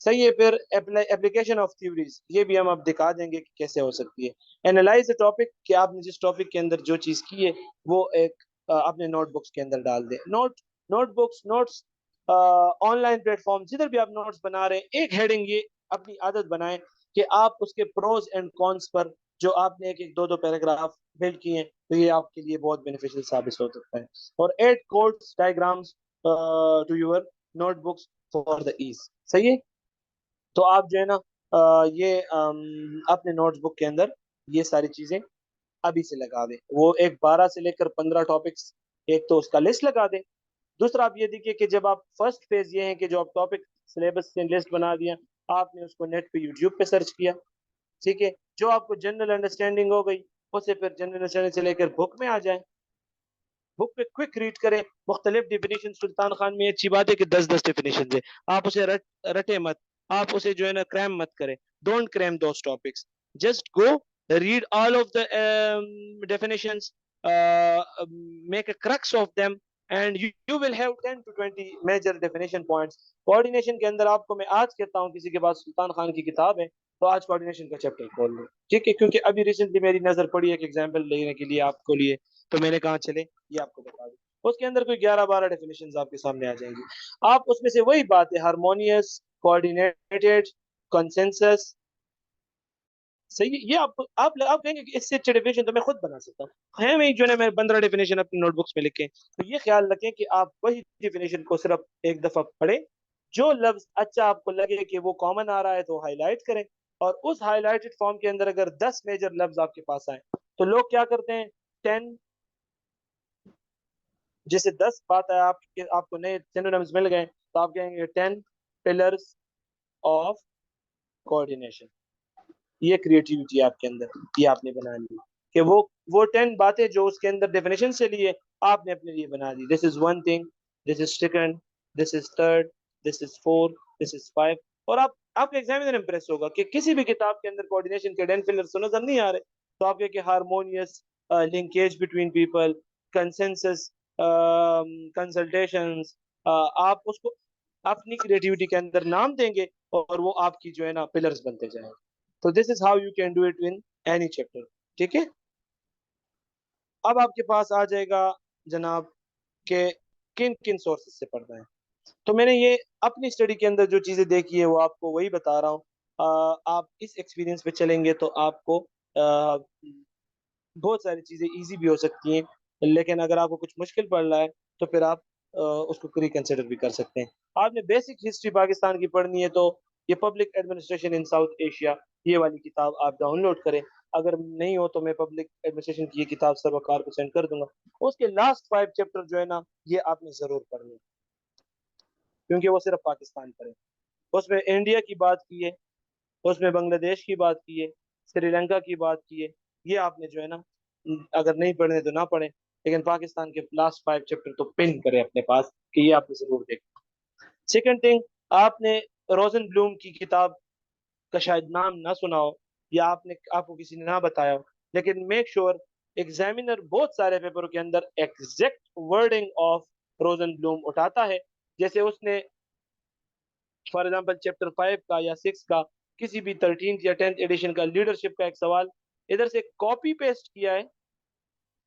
S2: صحیح ہے. پھر اپلیکیشن آف تھیوریز، یہ بھی ہم اب دکھا دیں گے کہ کیسے ہو سکتی ہے. اینالائز ٹاپک، کہ آپ نے جس ٹاپک کے اندر جو چیز کی ہے وہ ایک اپنے نوٹ بکس کے اندر ڈال دیں. Notebooks, notes, online platform, جدھر بھی آپ نوٹس بنا رہے ہیں، ایک ہیڈنگ یہ اپنی عادت بنائیں کہ آپ اس کے پروز اینڈ کونس پر، جو آپ نے ایک دو پیراگراف بلڈ کیے ہیں، تو یہ آپ کے لیے بہت بینیفیشل ثابت ہو سکتا ہے. اور add codes, diagrams to your notebooks for the ease. صحیح ہے. تو آپ جو ہے نا یہ اپنے نوٹ بک کے اندر یہ ساری چیزیں ابھی سے لگا دیں. وہ ایک 12 سے لے کر 15 ٹاپکس، ایک تو اس کا لسٹ لگا دیں. دوسرا آپ یہ دیکھیے کہ جب آپ فرسٹ فیز یہ ہے کہ جو آپ ٹاپک سلیبس سے لسٹ بنا دیا، آپ نے اس کو نیٹ پہ یوٹیوب پہ سرچ کیا. ٹھیک ہے. جو آپ کو جنرل انڈرسٹینڈنگ ہو گئی، اسے پھر جنرل انڈرسٹینڈنگ سے لے کر بک میں آ جائیں، بک پہ کوئک ریڈ کریں. مختلف ڈیفینیشن، سلطان خان میں اچھی بات ہے کہ 10 ڈیفینیشن ہے. آپ اسے رٹے مت، آپ اسے جو ہے نا کریم مت کریں. Don't cram those topics. Just go read all of the definitions, make a crux of them, and you will have 10 to 20 major definition points. Coordination کے اندر آپ کو میں آج کہتا ہوں، کسی کے پاس سلطان خان کی کتاب ہے تو آج کوآرڈینیشن کا چیپٹر کھول لیں. ٹھیک ہے. کیونکہ ابھی ریسنٹلی میری نظر پڑی ایک ایگزامپل لینے کے لیے آپ کو لیے، تو میں نے کہا چلے یہ آپ کو بتا دوں. اس کے اندر کوئی 11-12 ڈیفینیشنز آپ کے سامنے آ جائیں گی. آپ اس میں سے وہی بات ہے، ہارمونیس، کوآرڈینیٹڈ، کنسنسس. صحیح. یہ آپ کہیں گے کہ اس سے اچھے ڈیفینیشن تو میں خود بنا سکتا ہوں. ہے میں جو ہے میں 15 ڈیفینیشن اپنی نوٹ بکس میں لکھیں. تو یہ خیال رکھیں کہ آپ وہی ڈیفینیشن کو صرف ایک دفعہ پڑھیں. جو لفظ اچھا آپ کو لگے کہ وہ کامن آ رہا ہے تو ہائی لائٹ کریں. اور اس ہائی لائٹڈ فارم کے اندر اگر 10 میجر لفظ آپ کے پاس آئیں تو لوگ کیا کرتے ہیں، 10، جیسے 10 بات ہے آپ کو نئے سینونیمز مل گئے تو آپ کہیں گے 10 پلرز آف کوآرڈینیشن. یہ کریٹیوٹی آپ کے اندر یہ آپ نے بنا لی کہ وہ 10 باتیں جو اس کے اندر ڈیفینیشن سے لیے آپ نے اپنے لیے بنا دی. This is one thing, this is second, this is third, this is four, this is five. اور آپ کا ایگزامینر امپریس ہوگا کہ کسی بھی کتاب کے اندر کوآرڈینیشن کے 10 پلرز تو نظر نہیں آ رہے. تو آپ کہ harmonious linkage between people, consensus, consultations, آپ اس کو اپنی کریٹیوٹی کے اندر نام دیں گے اور وہ آپ کی جو ہے نا پلرز بنتے جائیں. تو this is how you can do it in any chapter. ٹھیک ہے. اب آپ کے پاس آ جائے گا جناب کہ کن کن سورسز سے پڑھنا ہے. تو میں نے یہ اپنی اسٹڈی کے اندر جو چیزیں دیکھی ہے وہ آپ کو وہی بتا رہا ہوں. آپ اس ایکسپیرینس پہ چلیں گے تو آپ کو بہت ساری چیزیں ایزی بھی ہو سکتی ہیں، لیکن اگر آپ کو کچھ مشکل پڑ رہا ہے تو پھر آپ اس کو ریکنسیڈر بھی کر سکتے ہیں. آپ نے بیسک ہسٹری پاکستان کی پڑھنی ہے تو یہ public administration in South Asia, یہ والی کتاب آپ ڈاؤن لوڈ کریں. اگر نہیں ہو تو میں پبلک ایڈمنسٹریشن کی یہ کتاب سروکار کو سینڈ کر دوں گا. اس کے لاسٹ 5 چیپٹر جو ہے نا یہ آپ نے ضرور پڑھنے ہیں، کیونکہ وہ صرف پاکستان پر ہے. اس میں انڈیا کی بات کی ہے، اس میں بنگلہ دیش کی بات کی ہے، سری لنکا کی بات کی ہے. یہ آپ نے جو ہے نا اگر نہیں پڑھنے تو نہ پڑھیں، لیکن پاکستان کے لاسٹ 5 چیپٹر تو پن کریں اپنے پاس کہ یہ آپ نے ضرور دیکھیں. سیکنڈ تھنگ، آپ نے روزن بلوم کی کتاب کا شاید نام نہ سنا ہو یا آپ کو کسی نے نہ بتایا ہو، لیکن میک شیور ایگزامینر بہت سارے پیپروں کے اندر ایگزیکٹ ورڈنگ آف روزن بلوم اٹھاتا ہے. جیسے اس نے فار ایگزامپل چیپٹر 5 کا یا 6 کا کسی بھی 13 یا 10 ایڈیشن کا لیڈرشپ کا ایک سوال ادھر سے کاپی پیسٹ کیا ہے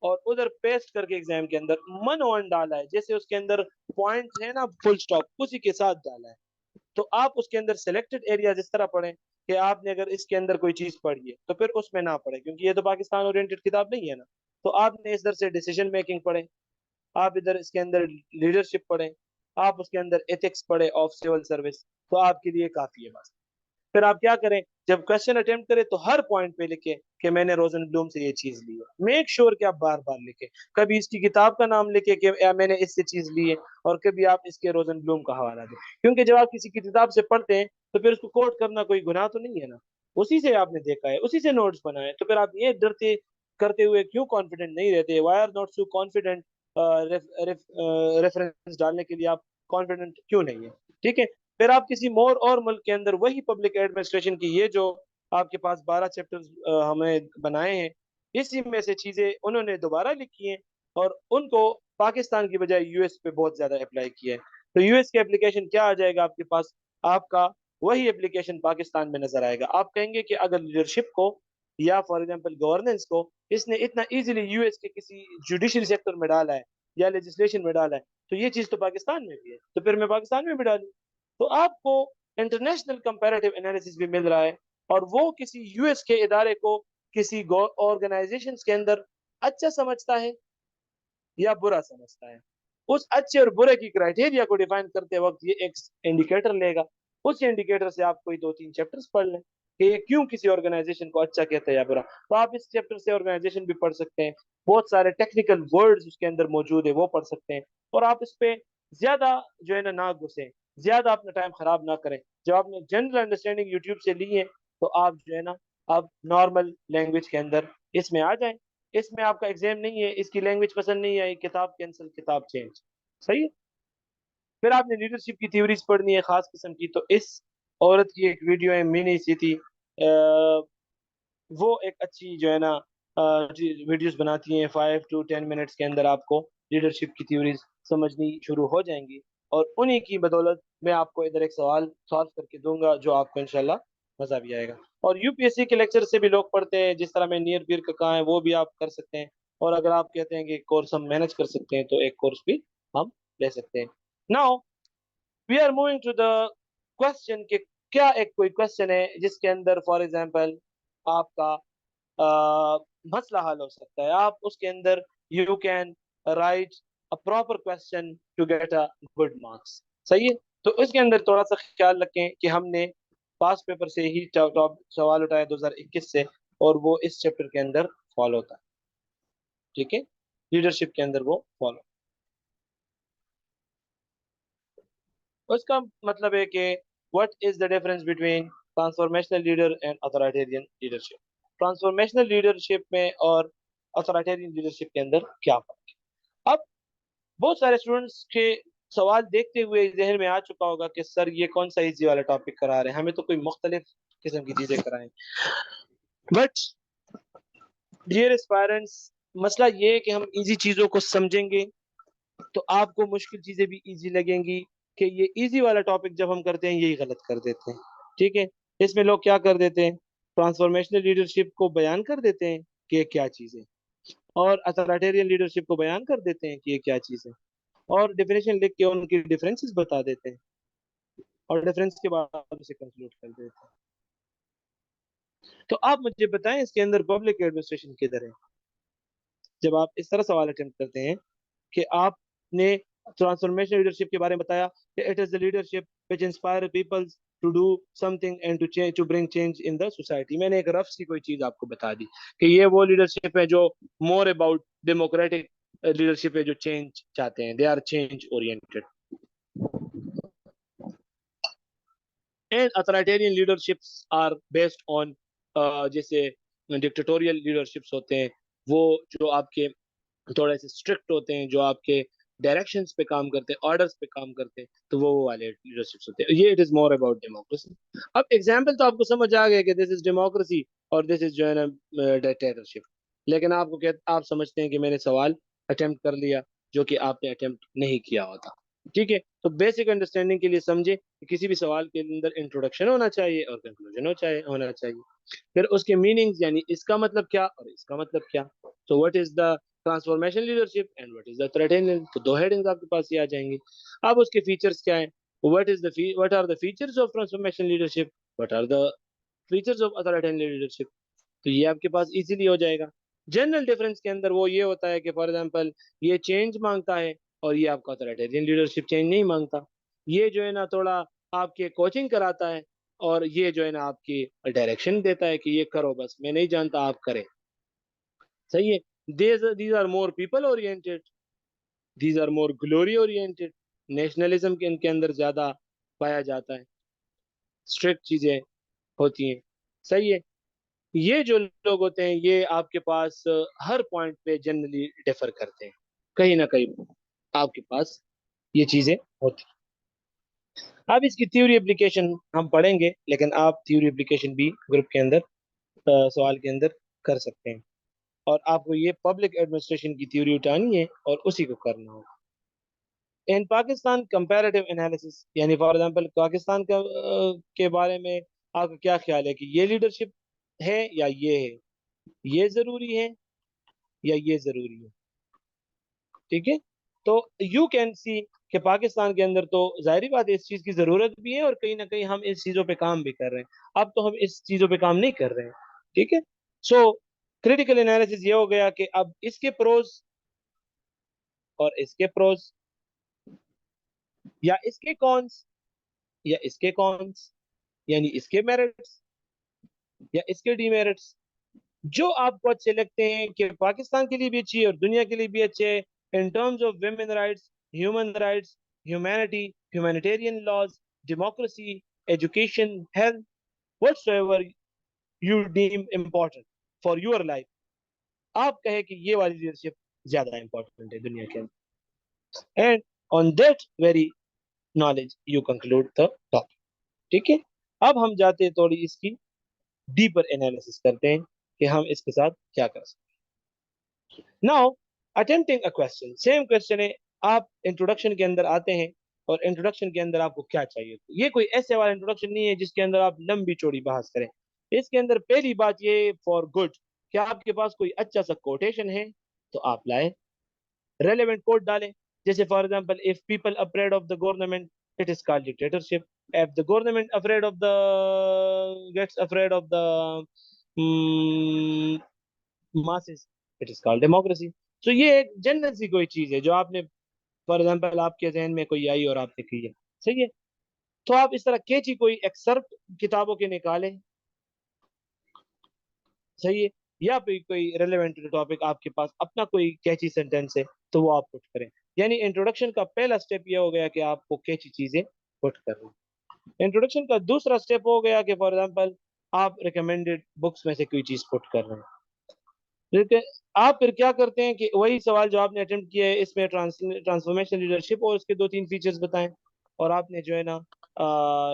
S2: اور ادھر پیسٹ کر کے ایگزام کے اندر من ون ڈالا ہے، جیسے اس کے اندر پوائنٹ ہے نا فل سٹاپ اسی کے ساتھ ڈالا ہے. تو آپ اس کے اندر سلیکٹڈ ایریا اس طرح پڑھیں کہ آپ نے اگر اس کے اندر کوئی چیز پڑھی ہے تو پھر اس میں نہ پڑھیں، کیونکہ یہ تو پاکستان اورینٹڈ کتاب نہیں ہے نا. تو آپ نے ادھر سے ڈیسیجن میکنگ پڑھیں، آپ ادھر اس کے اندر لیڈرشپ پڑھیں، آپ اس کے اندر ایتھکس پڑھیں آف سول سروس، تو آپ کے لیے کافی ہے بس. پھر آپ کیا کریں، جب کوشچن اٹمپٹ کریں تو ہر پوائنٹ پہ لکھیں کہ میں نے روزن بلوم سے یہ چیز لی ہے. میک شیور کہ آپ بار بار لکھیں، کبھی اس کی کتاب کا نام لکھیں کہ میں نے اس سے چیز لی ہے، اور کبھی آپ اس کے روزن بلوم کا حوالہ دیں. کیونکہ جب آپ کسی کی کتاب سے پڑھتے ہیں تو پھر اس کو کوٹ کرنا کوئی گناہ تو نہیں ہے نا، اسی سے آپ نے دیکھا ہے، اسی سے نوٹس بنائے. تو پھر آپ یہ ڈرتے کرتے ہوئے کیوں کانفیڈنٹ نہیں رہتے؟ Why are not so confident reference ڈالنے کے لیے آپ کانفیڈنٹ کیوں نہیں ہے؟ ٹھیک ہے. پھر آپ کسی مور اور ملک کے اندر وہی پبلک ایڈمنسٹریشن کی یہ جو آپ کے پاس 12 چیپٹر ہمیں بنائے ہیں، اسی میں سے چیزیں انہوں نے دوبارہ لکھی ہیں اور ان کو پاکستان کی بجائے یو ایس پہ بہت زیادہ اپلائی کیا ہے. تو یو ایس کے اپلیکیشن کیا آ جائے گا آپ کے پاس؟ آپ کا وہی اپلیکیشن پاکستان میں نظر آئے گا. آپ کہیں گے کہ اگر لیڈرشپ کو یا فار ایگزامپل گورننس کو اس نے اتنا ایزیلی یو ایس کے کسی جوڈیشری سیکٹر میں ڈالا ہے یا لیجسلیشن میں ڈالا ہے تو یہ چیز تو پاکستان میں بھی ہے, تو پھر میں پاکستان میں بھی ڈالوں. تو آپ کو انٹرنیشنل کمپیریٹیو انالیسس بھی مل رہا ہے, اور وہ کسی یو ایس کے ادارے کو کسی آرگنائزیشن کے اندر اچھا سمجھتا ہے یا برا سمجھتا ہے. اس اچھے اور برے کی کرائٹیریا کو ڈیفائن کرتے وقت یہ ایک انڈیکیٹر لے گا. اس انڈیکیٹر سے آپ کوئی 2-3 چیپٹرز پڑھ لیں کہ یہ کیوں کسی آرگنائزیشن کو اچھا کہتا ہے یا برا. تو آپ اس چیپٹر سے آرگنائزیشن بھی پڑھ سکتے ہیں, بہت سارے ٹیکنیکل ورڈز اس کے اندر موجود ہے وہ پڑھ سکتے ہیں, اور آپ اس پہ زیادہ جو ہے نہ گھسیں, زیادہ اپنا ٹائم خراب نہ کریں. جب آپ نے جنرل انڈرسٹینڈنگ یوٹیوب سے لی ہے تو آپ جو ہے نا آپ نارمل لینگویج کے اندر اس میں آ جائیں. اس میں آپ کا ایگزام نہیں ہے, اس کی لینگویج پسند نہیں آئی, کتاب کینسل, کتاب چینج. صحیح ہے. پھر آپ نے لیڈرشپ کی تھیوریز پڑھنی ہے خاص قسم کی, تو اس عورت کی ایک ویڈیو ہے مینی سی تھی, وہ ایک اچھی جو ہے نا ویڈیوز بناتی ہیں 5 to 10 منٹس کے اندر آپ کو لیڈرشپ کی تھیوریز سمجھنی شروع ہو جائیں گی, اور انہی کی بدولت میں آپ کو ادھر ایک سوال سالو کر کے دوں گا جو آپ کو انشاءاللہ مزہ بھی آئے گا. اور یو پی ایس سی کے لیکچر سے بھی لوگ پڑھتے ہیں, جس طرح میں نیئر پیر کا کہاں ہے وہ بھی آپ کر سکتے ہیں, اور اگر آپ کہتے ہیں کہ کورس ہم مینج کر سکتے ہیں تو ایک کورس بھی ہم لے سکتے ہیں. Now we are moving to the question کہ کیا ایک کوئی کوشچن ہے جس کے اندر فار ایگزامپل آپ کا مسئلہ حل ہو سکتا ہے. آپ اس کے اندر you can write a proper question to get a good marks. صحیح ہے. تو اس کے اندر تھوڑا سا خیال رکھیں کہ ہم نے پاس پیپر سے ہی سوال اٹھایا 2021 سے, اور وہ اس چیپٹر کے اندر فالو ہوتا ہے. ٹھیک ہے, لیڈرشپ کے اندر وہ فالو. اس کا مطلب ہے کہ what is the difference between transformational leader and authoritarian leadership. Transformational leadership میں اور اتھارٹیرین لیڈرشپ کے اندر کیا فرق ہے. اب بہت سارے اسٹوڈنٹس کے سوال دیکھتے ہوئے ذہن میں آ چکا ہوگا کہ سر یہ کون سا ایزی والا ٹاپک کرا رہے ہیں, ہمیں تو کوئی مختلف قسم کی چیزیں کرائیں. بٹ ڈیئر اسپائرنٹس, مسئلہ یہ ہے کہ ہم ایزی چیزوں کو سمجھیں گے تو آپ کو مشکل چیزیں بھی ایزی لگیں گی, کہ یہ ایزی والا ٹاپک جب ہم کرتے ہیں یہی غلط کر دیتے ہیں. ٹھیک ہے, اس میں لوگ کیا کر دیتے ہیں, ٹرانسفارمیشنل لیڈرشپ کو بیان کر دیتے ہیں کہ یہ کیا چیز ہے, اور اتھارٹیرین لیڈرشپ کو بیان کر دیتے ہیں کہ یہ کیا چیز ہے, اور ڈیفینیشن لکھ کے ان کی ڈیفرنسز بتا دیتے ہیں, اور ڈیفرنس کے بعد اسے کنکلوڈ کر دیتے ہیں. تو آپ مجھے بتائیں اس کے اندر پبلک ایڈمنسٹریشن کدھر ہے. جب آپ اس طرح سوال اٹمپٹ کرتے ہیں کہ آپ نے ٹرانسفارمیشن لیڈرشپ کے بارے میں بتایا کہ it is the leadership which inspire people to do something and to change, to bring change in the society. میں نے ایک رف سی کوئی چیز آپ کو بتا دی کہ یہ وہ لیڈرشپ ہے جو more about democratic لیڈرشپ ہے, جو چینج چاہتے ہیں, they are change oriented. And authoritarian leaderships are based on جیسے ڈکٹیٹوریل لیڈرشپس ہوتے ہیں, وہ جو آپ کے تھوڑے سے اسٹرکٹ ہوتے ہیں, جو آپ کے ڈائریکشنز پہ کام کرتے ہیں, آرڈرز پہ کام کرتے ہیں, تو وہ والے لیڈرشپس ہوتے ہیں. یہ it is more about democracy. اب ایگزامپل تو آپ کو سمجھ آ گیا کہ دس از ڈیموکریسی اور دس از جو ہے نا ڈکٹیٹرشپ, لیکن آپ کو آپ سمجھتے ہیں کہ میں نے سوال اٹمپٹ کر لیا جو کہ آپ نے اٹمپٹ نہیں کیا ہوتا. ٹھیک ہے, تو بیسک انڈرسٹینڈنگ کے لیے سمجھے کہ کسی بھی سوال کے اندر انٹروڈکشن ہونا چاہیے اور کنکلوژن ہونا چاہیے. پھر اس کے میننگز, یعنی اس کا مطلب کیا اور اس کا مطلب کیا. تو what is the transformation leadership and what is the authoritarian, تو دو ہیڈنگز آپ کے پاس ہی آ جائیں گی. اب اس کے فیچرز کیا ہیں, what are the features of transformation leadership, what are the features of authoritarian leadership, تو یہ آپ کے پاس ایزیلی ہو جائے گا. جنرل ڈفرینس کے اندر وہ یہ ہوتا ہے کہ فار ایگزامپل یہ چینج مانگتا ہے اور یہ آپ کا اتھارٹیرین لیڈرشپ چینج نہیں مانگتا. یہ جو ہے نا تھوڑا آپ کے کوچنگ کراتا ہے, اور یہ جو ہے نا آپ کی ڈائریکشن دیتا ہے کہ یہ کرو, بس میں نہیں جانتا آپ کریں. صحیح ہے. these are more people oriented, these are more glory oriented. Nationalism کے ان کے اندر زیادہ پایا جاتا ہے, اسٹرکٹ چیزیں ہوتی ہیں. صحیح ہے. یہ جو لوگ ہوتے ہیں یہ آپ کے پاس ہر پوائنٹ پہ جنرلی ڈیفر کرتے ہیں, کہیں نہ کہیں آپ کے پاس یہ چیزیں ہوتی ہیں. اب اس کی تھیوری اپلیکیشن ہم پڑھیں گے, لیکن آپ تھیوری اپلیکیشن بھی گروپ کے اندر سوال کے اندر کر سکتے ہیں, اور آپ کو یہ پبلک ایڈمنسٹریشن کی تھیوری اٹھانی ہے اور اسی کو کرنا ہوگا. in Pakistan comparative analysis, یعنی فار ایگزامپل پاکستان کا کے بارے میں آپ کا کیا خیال ہے کہ یہ لیڈرشپ ہے یا یہ ضروری ہے یا یہ ضروری ہے؟ ٹھیک ہے، تو یو کین سی کہ پاکستان کے اندر تو ظاہری بات ہے اس چیز کی ضرورت بھی ہے اور کہیں نہ کہیں ہم اس چیزوں پہ کام بھی کر رہے ہیں، اب تو ہم اس چیزوں پہ کام نہیں کر رہے ہیں، ٹھیک ہے۔ سو کریٹیکل انالیسس یہ ہو گیا کہ اب اس کے پروز اور اس کے پروز، یا اس کے کونس یا اس کے کونس، یعنی اس کے میرٹس یا اس کے ڈی میرٹس، جو آپ کو اچھے لگتے ہیں کہ پاکستان کے لیے بھی اچھی ہے اور دنیا کے لیے بھی اچھے ہے، in terms of women rights, human rights, humanity, humanitarian laws, democracy, education, health, whatsoever you deem important for your life, آپ کہیں کہ یہ والی لیڈرشپ زیادہ امپورٹنٹ ہے دنیا کے اندر، and on that very knowledge you conclude the topic, ٹھیک ہے۔ اب ہم جاتے ہیں تھوڑی اس کی ڈیپر انالیسس کرتے ہیں کہ ہم اس کے ساتھ کیا کر سکتے ہیں۔ ناؤ اٹمپٹنگ اے کوسچن، سیم کوسچن ہے، آپ انٹروڈکشن کے اندر آتے ہیں اور انٹروڈکشن کے اندر آپ کو کیا چاہیے، یہ کوئی ایسے والا انٹروڈکشن نہیں ہے جس کے اندر آپ لمبی چوڑی بحث کریں، اس کے اندر پہلی بات یہ فار گڈ کہ آپ کے پاس کوئی اچھا سا کوٹیشن ہے تو آپ لائیں، ریلیونٹ کوٹ ڈالیں، جیسے for example if people afraid of the government it is called dictatorship, if the government afraid of the gets afraid of the masses it is called democracy۔ so یہ ایک جنرل سی کوئی چیز ہے جو آپ نے فار ایگزامپل آپ کے ذہن میں کوئی آئی اور آپ نے کی ہے، صحیح ہے، تو آپ اس طرح کیچی کوئی ایکسرپٹ کتابوں کے نکالیں، صحیح ہے، یا پھر کوئی ریلیونٹ ٹاپک آپ کے پاس اپنا کوئی کیچی سینٹینس ہے تو وہ آپ پٹ کریں، یعنی انٹروڈکشن کا پہلا سٹیپ یہ ہو گیا کہ آپ کو کیچی چیزیں پٹ کریں۔ انٹروڈکشن کا دوسرا سٹیپ ہو گیا کہ فار ایگزامپل آپ ریکمینڈیڈ بکس میں سے کوئی چیز پٹ کر رہے ہیں، ٹھیک ہے، آپ پھر کیا کرتے ہیں کہ وہی سوال جو آپ نے اٹمپٹ کیا ہے اس میں ٹرانسفارمیشن لیڈرشپ اور اس کے 2-3 فیچرز بتائیں، اور آپ نے جو ہے نا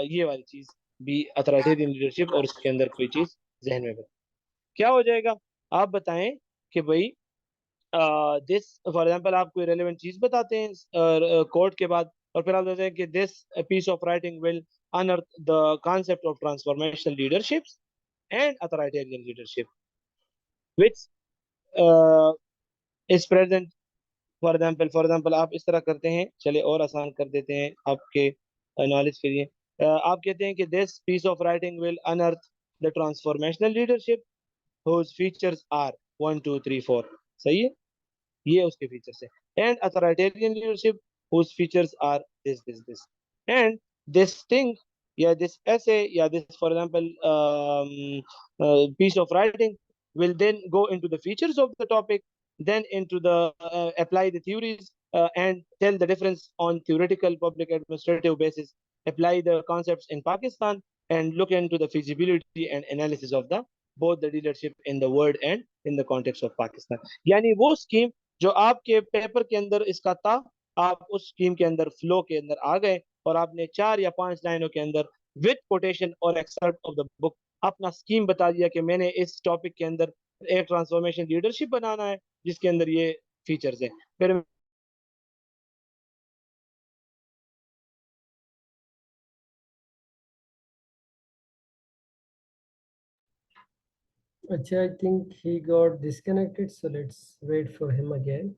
S2: یہ والی چیز بھی اتھارٹیرین لیڈرشپ اور اس کے اندر کوئی چیز ذہن میں بتائیں، کیا ہو جائے گا، آپ بتائیں کہ بھائی دس فار ایگزامپل آپ کوئی ریلیونٹ چیز بتاتے ہیں کوڈ کے بعد، اور پھر آپ بتاتے ہیں کہ this piece of writing will unearth the concept of transformational leaderships and authoritarian leadership which is present for example آپ اس طرح کرتے ہیں، چلے اور آسان کر دیتے ہیں آپ کے نالج کے لیے، آپ کہتے ہیں کہ this piece of writing will unearth the transformational leadership whose features are 1 2 3 4، صحیح ہے، یہ اس کے فیچرز ہیں، and authoritarian leadership whose features are this and this thing یا this essay یا this for example piece of writing will then go into the features of the topic, then into the apply the theories and tell the difference on theoretical public administrative basis, apply the concepts in Pakistan and look into the feasibility and analysis of the both the leadership in the world and in the context of Pakistan۔ یعنی وہ scheme جو آپ کے paper کے اندر اس کا تھا، آپ اس scheme کے اندر فلو کے اندر آ گئے اور آپ نے 4 یا 5 لائنوں کے اندر وتھ کوٹیشن اور ایکسرپٹ آف دا بک اپنا اسکیم بتا دیا کہ میں نے اس ٹاپک کے اندر ایک ٹرانسفارمیشن لیڈرشپ بنانا ہے جس کے اندر یہ فیچرز ہیں، پھر
S1: Acha, I think he got disconnected, so let's wait for him again.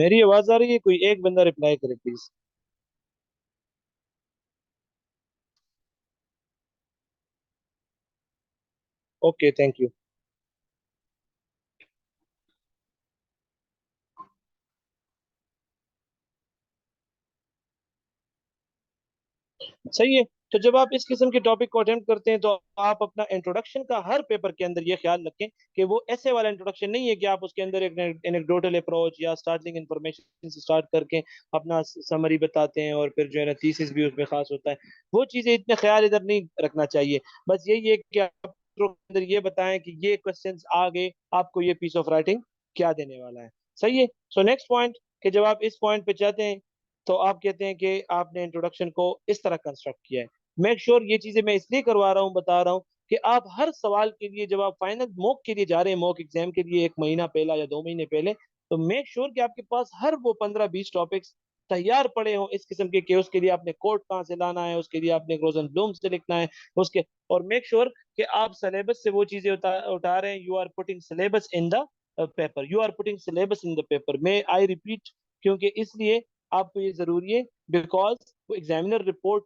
S2: میری آواز آ رہی ہے؟ کوئی ایک بندہ رپلائی کرے پلیز. Okay thank you. صحیح ہے. تو جب آپ اس قسم کے ٹاپک کو اٹمپٹ کرتے ہیں تو آپ اپنا انٹروڈکشن کا ہر پیپر کے اندر یہ خیال رکھیں کہ وہ ایسے والا انٹروڈکشن نہیں ہے کہ آپ اس کے اندر ایک انیکڈوٹل اپروچ یا اسٹارٹنگ انفارمیشن سے اسٹارٹ کر کے اپنا سمری بتاتے ہیں اور پھر جو ہے نا تھیسس بھی اس میں خاص ہوتا ہے. وہ چیزیں اتنے خیال ادھر نہیں رکھنا چاہیے. بس یہی ہے کہ آپ کے اندر یہ بتائیں کہ یہ کوشچنس آگے آپ کو یہ پیس آف رائٹنگ کیا دینے والا ہے. صحیح ہے. سو نیکسٹ پوائنٹ کہ جب آپ اس پوائنٹ پہ چاہتے ہیں تو آپ کہتے ہیں کہ آپ نے انٹروڈکشن کو اس طرح کنسٹرکٹ کیا ہے. میک شور یہ چیزیں میں اس لیے کروا رہا ہوں بتا رہا ہوں کہ آپ ہر سوال کے لیے جب آپ فائنل موک کے لیے جا رہے ہیں موک ایگزام کے لیے 1 مہینہ پہلا یا 2 مہینے پہلے تو میک شور کہ آپ کے پاس ہر وہ 15-20 ٹاپکس تیار پڑے ہوں اس قسم کے کہ اس کے لیے آپ نے کوڈ کہاں سے لانا ہے اس کے لیے آپ نے روزن بلوم سے لکھنا ہے اس کے اور میک شور کہ آپ سلیبس سے وہ چیزیں اٹھا رہے ہیں. You are putting syllabus in the paper. You are putting syllabus in the paper. میں آئی ریپیٹ کیونکہ اس لیے آپ کو یہ ضروری ہے بیکاز ایگزامینر رپورٹ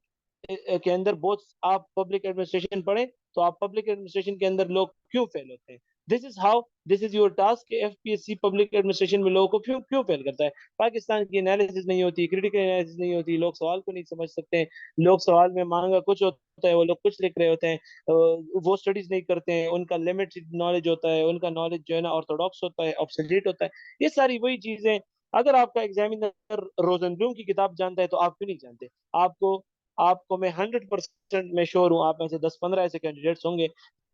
S2: کے اندر بہت آپ پبلک ایڈمنسٹریشن پڑھیں تو آپ پبلک ایڈمنسٹریشن کے اندر لوگ کیوں فیل ہوتے ہیں. دس از یور ٹاسک کہ F P S C public administration میں لوگوں کو کیوں فیل کرتا ہے. پاکستان کی انالیسس نہیں ہوتی کریٹیکل انالیسس نہیں ہوتی لوگ سوال کو نہیں سمجھ سکتے ہیں. لوگ سوال میں مانگا کچھ ہوتا ہے وہ لوگ کچھ لکھ رہے ہوتے ہیں. وہ اسٹڈیز نہیں کرتے ہیں ان کا لمیٹڈ نالج ہوتا ہے ان کا نالج جو ہے نا آرتھوڈاکس ہوتا ہے آبسلیٹ ہوتا ہے. یہ ساری وہی چیزیں اگر آپ کا ایگزامینر روزن بلوم کی کتاب جانتا ہے تو آپ کیوں نہیں جانتے. آپ کو میں 100% میں شور ہوں آپ میں سے 10-15 ایسے کینڈیڈیٹس ہوں گے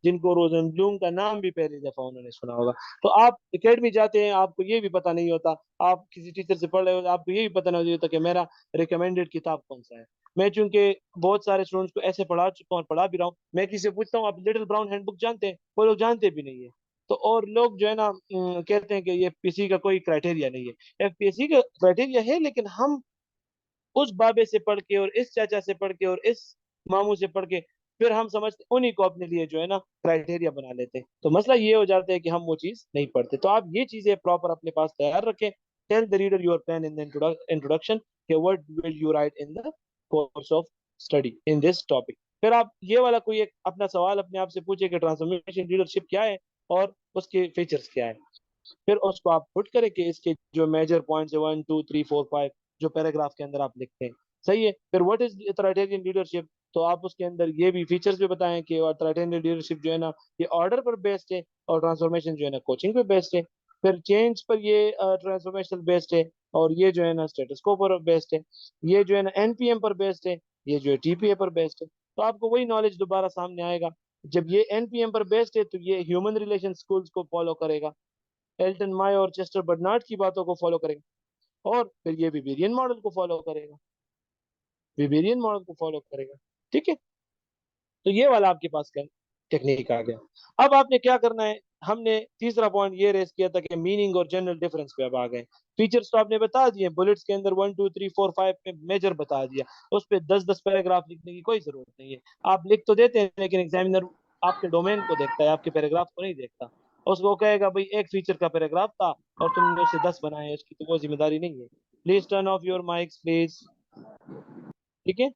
S2: جن کو روزن بلوم کا نام بھی پہلی دفعہ انہوں نے سنا ہوگا. تو آپ اکیڈمی جاتے ہیں آپ کو یہ بھی پتا نہیں ہوتا. آپ کسی ٹیچر سے پڑھ رہے ہو آپ کو یہ بھی پتا نہیں ہوتا کہ میرا ریکمینڈیڈ کتاب کون سا ہے. میں چونکہ بہت سارے اسٹوڈنٹس کو ایسے پڑھا چکا ہوں اور پڑھا بھی رہا ہوں میں کسی سے پوچھتا ہوں آپ لٹل براؤن ہینڈ بک جانتے ہیں وہ لوگ جانتے بھی نہیں ہے. تو اور لوگ جو ہے نا کہتے ہیں کہ یہ پی سی کا کوئی کرائٹیریا نہیں ہے. ایف پی ایس سی کا کرائٹیریا ہے لیکن ہم اس بابے سے پڑھ کے اور اس چاچا سے پڑھ کے اور اس ماموں سے پڑھ کے پھر ہم سمجھتے انہی کو اپنے لیے جو ہے نا کرائٹیریا بنا لیتے ہیں. تو مسئلہ یہ ہو جاتا ہے کہ ہم وہ چیز نہیں پڑھتے. تو آپ یہ چیزیں پراپر اپنے پاس تیار رکھیں. Tell the reader your plan in the introduction کہ what will you write in the course of study in this topic. پھر آپ یہ والا کوئی ایک اپنا سوال اپنے آپ سے پوچھیں کہ ٹرانسفارمیشن لیڈرشپ کیا ہے اور اس کے فیچرز کیا ہے. پھر اس کو آپ پٹ کریں کہ اس کے جو میجر پوائنٹس 1 2 3 4 5 جو پیراگراف کے اندر آپ لکھتے ہیں. صحیح ہے. پھر واٹ از اتھارٹیرین لیڈرشپ تو آپ اس کے اندر یہ بھی فیچرز بھی بتائیں کہ اتھارٹیرین لیڈرشپ جو ہے نا یہ آرڈر پر بیسڈ ہے اور ٹرانسفارمیشن جو ہے نا کوچنگ پہ بیسڈ ہے. پھر چینج پر یہ ٹرانسفارمیشن بیسڈ ہے اور یہ جو ہے نا اسٹیٹس کو پر بیسڈ ہے. یہ جو ہے نا این پی ایم پر بیسڈ ہے یہ جو ہے ٹی پی اے پر بیسڈ ہے. تو آپ کو وہی نالج دوبارہ سامنے آئے گا. جب یہ این پی ایم پر بیسڈ ہے تو یہ ہیومن ریلیشن اسکولس کو فالو کرے گا. ایلٹن مائے اور چیسٹر برنارڈ کی باتوں کو فالو کرے گا اور پھر یہ ویبیرین ماڈل کو فالو کرے گا. ویبیرین ماڈل کو فالو کرے گا. ٹھیک ہے. تو یہ والا آپ کے پاس ٹیکنیک آ گیا. اب آپ نے کیا کرنا ہے ہم نے تیسرا پوائنٹ یہ ریز کیا تھا کہ میننگ اور جنرل ڈفرنس پہ اب آ گئے. فیچرز تو آپ نے بتا دیے بلٹس کے اندر 1 2 3 4 5 میں میجر بتا دیا. اس پہ 10 پیراگراف لکھنے کی کوئی ضرورت نہیں ہے. آپ لکھ تو دیتے ہیں لیکن ایگزامینر آپ کے ڈومین کو دیکھتا ہے آپ کے پیراگراف کو نہیں دیکھتا. اس کو کہے گا بھائی ایک فیچر کا پیراگراف تھا اور تم نے اسے 10 بنائے اس کی تو وہ ذمہ داری نہیں ہے. Please turn off your mics please. ٹھیک ہے.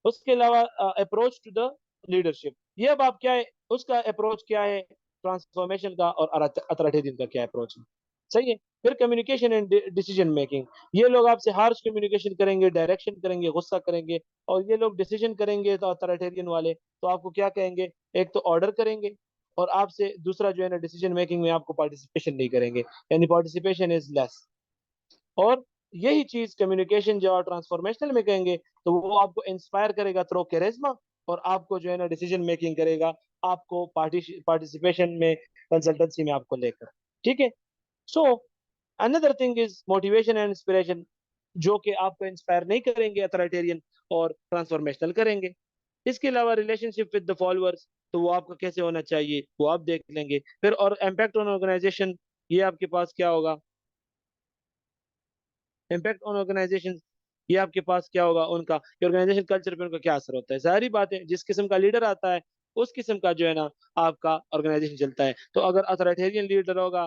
S2: اس کے علاوہ اپروچ ٹو دا لیڈرشپ یہ اب آپ کیا ہے اس کا اپروچ کیا ہے ٹرانسفارمیشن کا اور اتھارٹیرین کا کیا اپروچ ہے. صحیح ہے. پھر کمیونیکیشن اینڈ ڈیسیجن میکنگ یہ لوگ آپ سے ہارش کمیونیکیشن کریں گے ڈائریکشن کریں گے غصہ کریں گے اور یہ لوگ ڈیسیجن کریں گے تو اتھارٹیرین والے تو آپ کو کیا کہیں گے ایک تو آرڈر کریں گے اور آپ سے دوسرا جو ہے نا ڈیسیجن میکنگ میں آپ کو پارٹیسپیشن نہیں کریں گے یعنی پارٹیسپیشن از لیس. اور یہی چیز کمیونیکیشن جو ٹرانسفارمیشنل میں کہیں گے تو وہ آپ کو انسپائر کرے گا تھرو کیریزما اور آپ کو جو ہے نا ڈیسیجن میکنگ کرے گا آپ کو پارٹیسپیشن میں کنسلٹنسی میں آپ کو لے کر. ٹھیک ہے. So another thing is motivation and inspiration جو کہ آپ کو انسپائر نہیں کریں گے اتھارٹیرین اور ٹرانسفارمیشنل کریں گے. اس کے علاوہ relation ship with the followers تو وہ آپ کا کیسے ہونا چاہیے وہ آپ دیکھ لیں گے. پھر اور امپیکٹ آن آرگنائزیشن یہ آپ کے پاس کیا ہوگا امپیکٹ آن آرگنائزیشن یہ آپ کے پاس کیا ہوگا ان کا آرگنائزیشن کلچر پہ ان کا کیا اثر ہوتا ہے. ظاہری بات ہے جس قسم کا لیڈر آتا ہے اس قسم کا جو ہے نا آپ کا آرگنائزیشن چلتا ہے. تو اگر اتھارٹیرین لیڈر ہوگا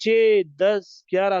S2: 6, 10, 11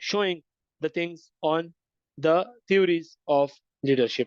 S2: showing the things on the theories of leadership।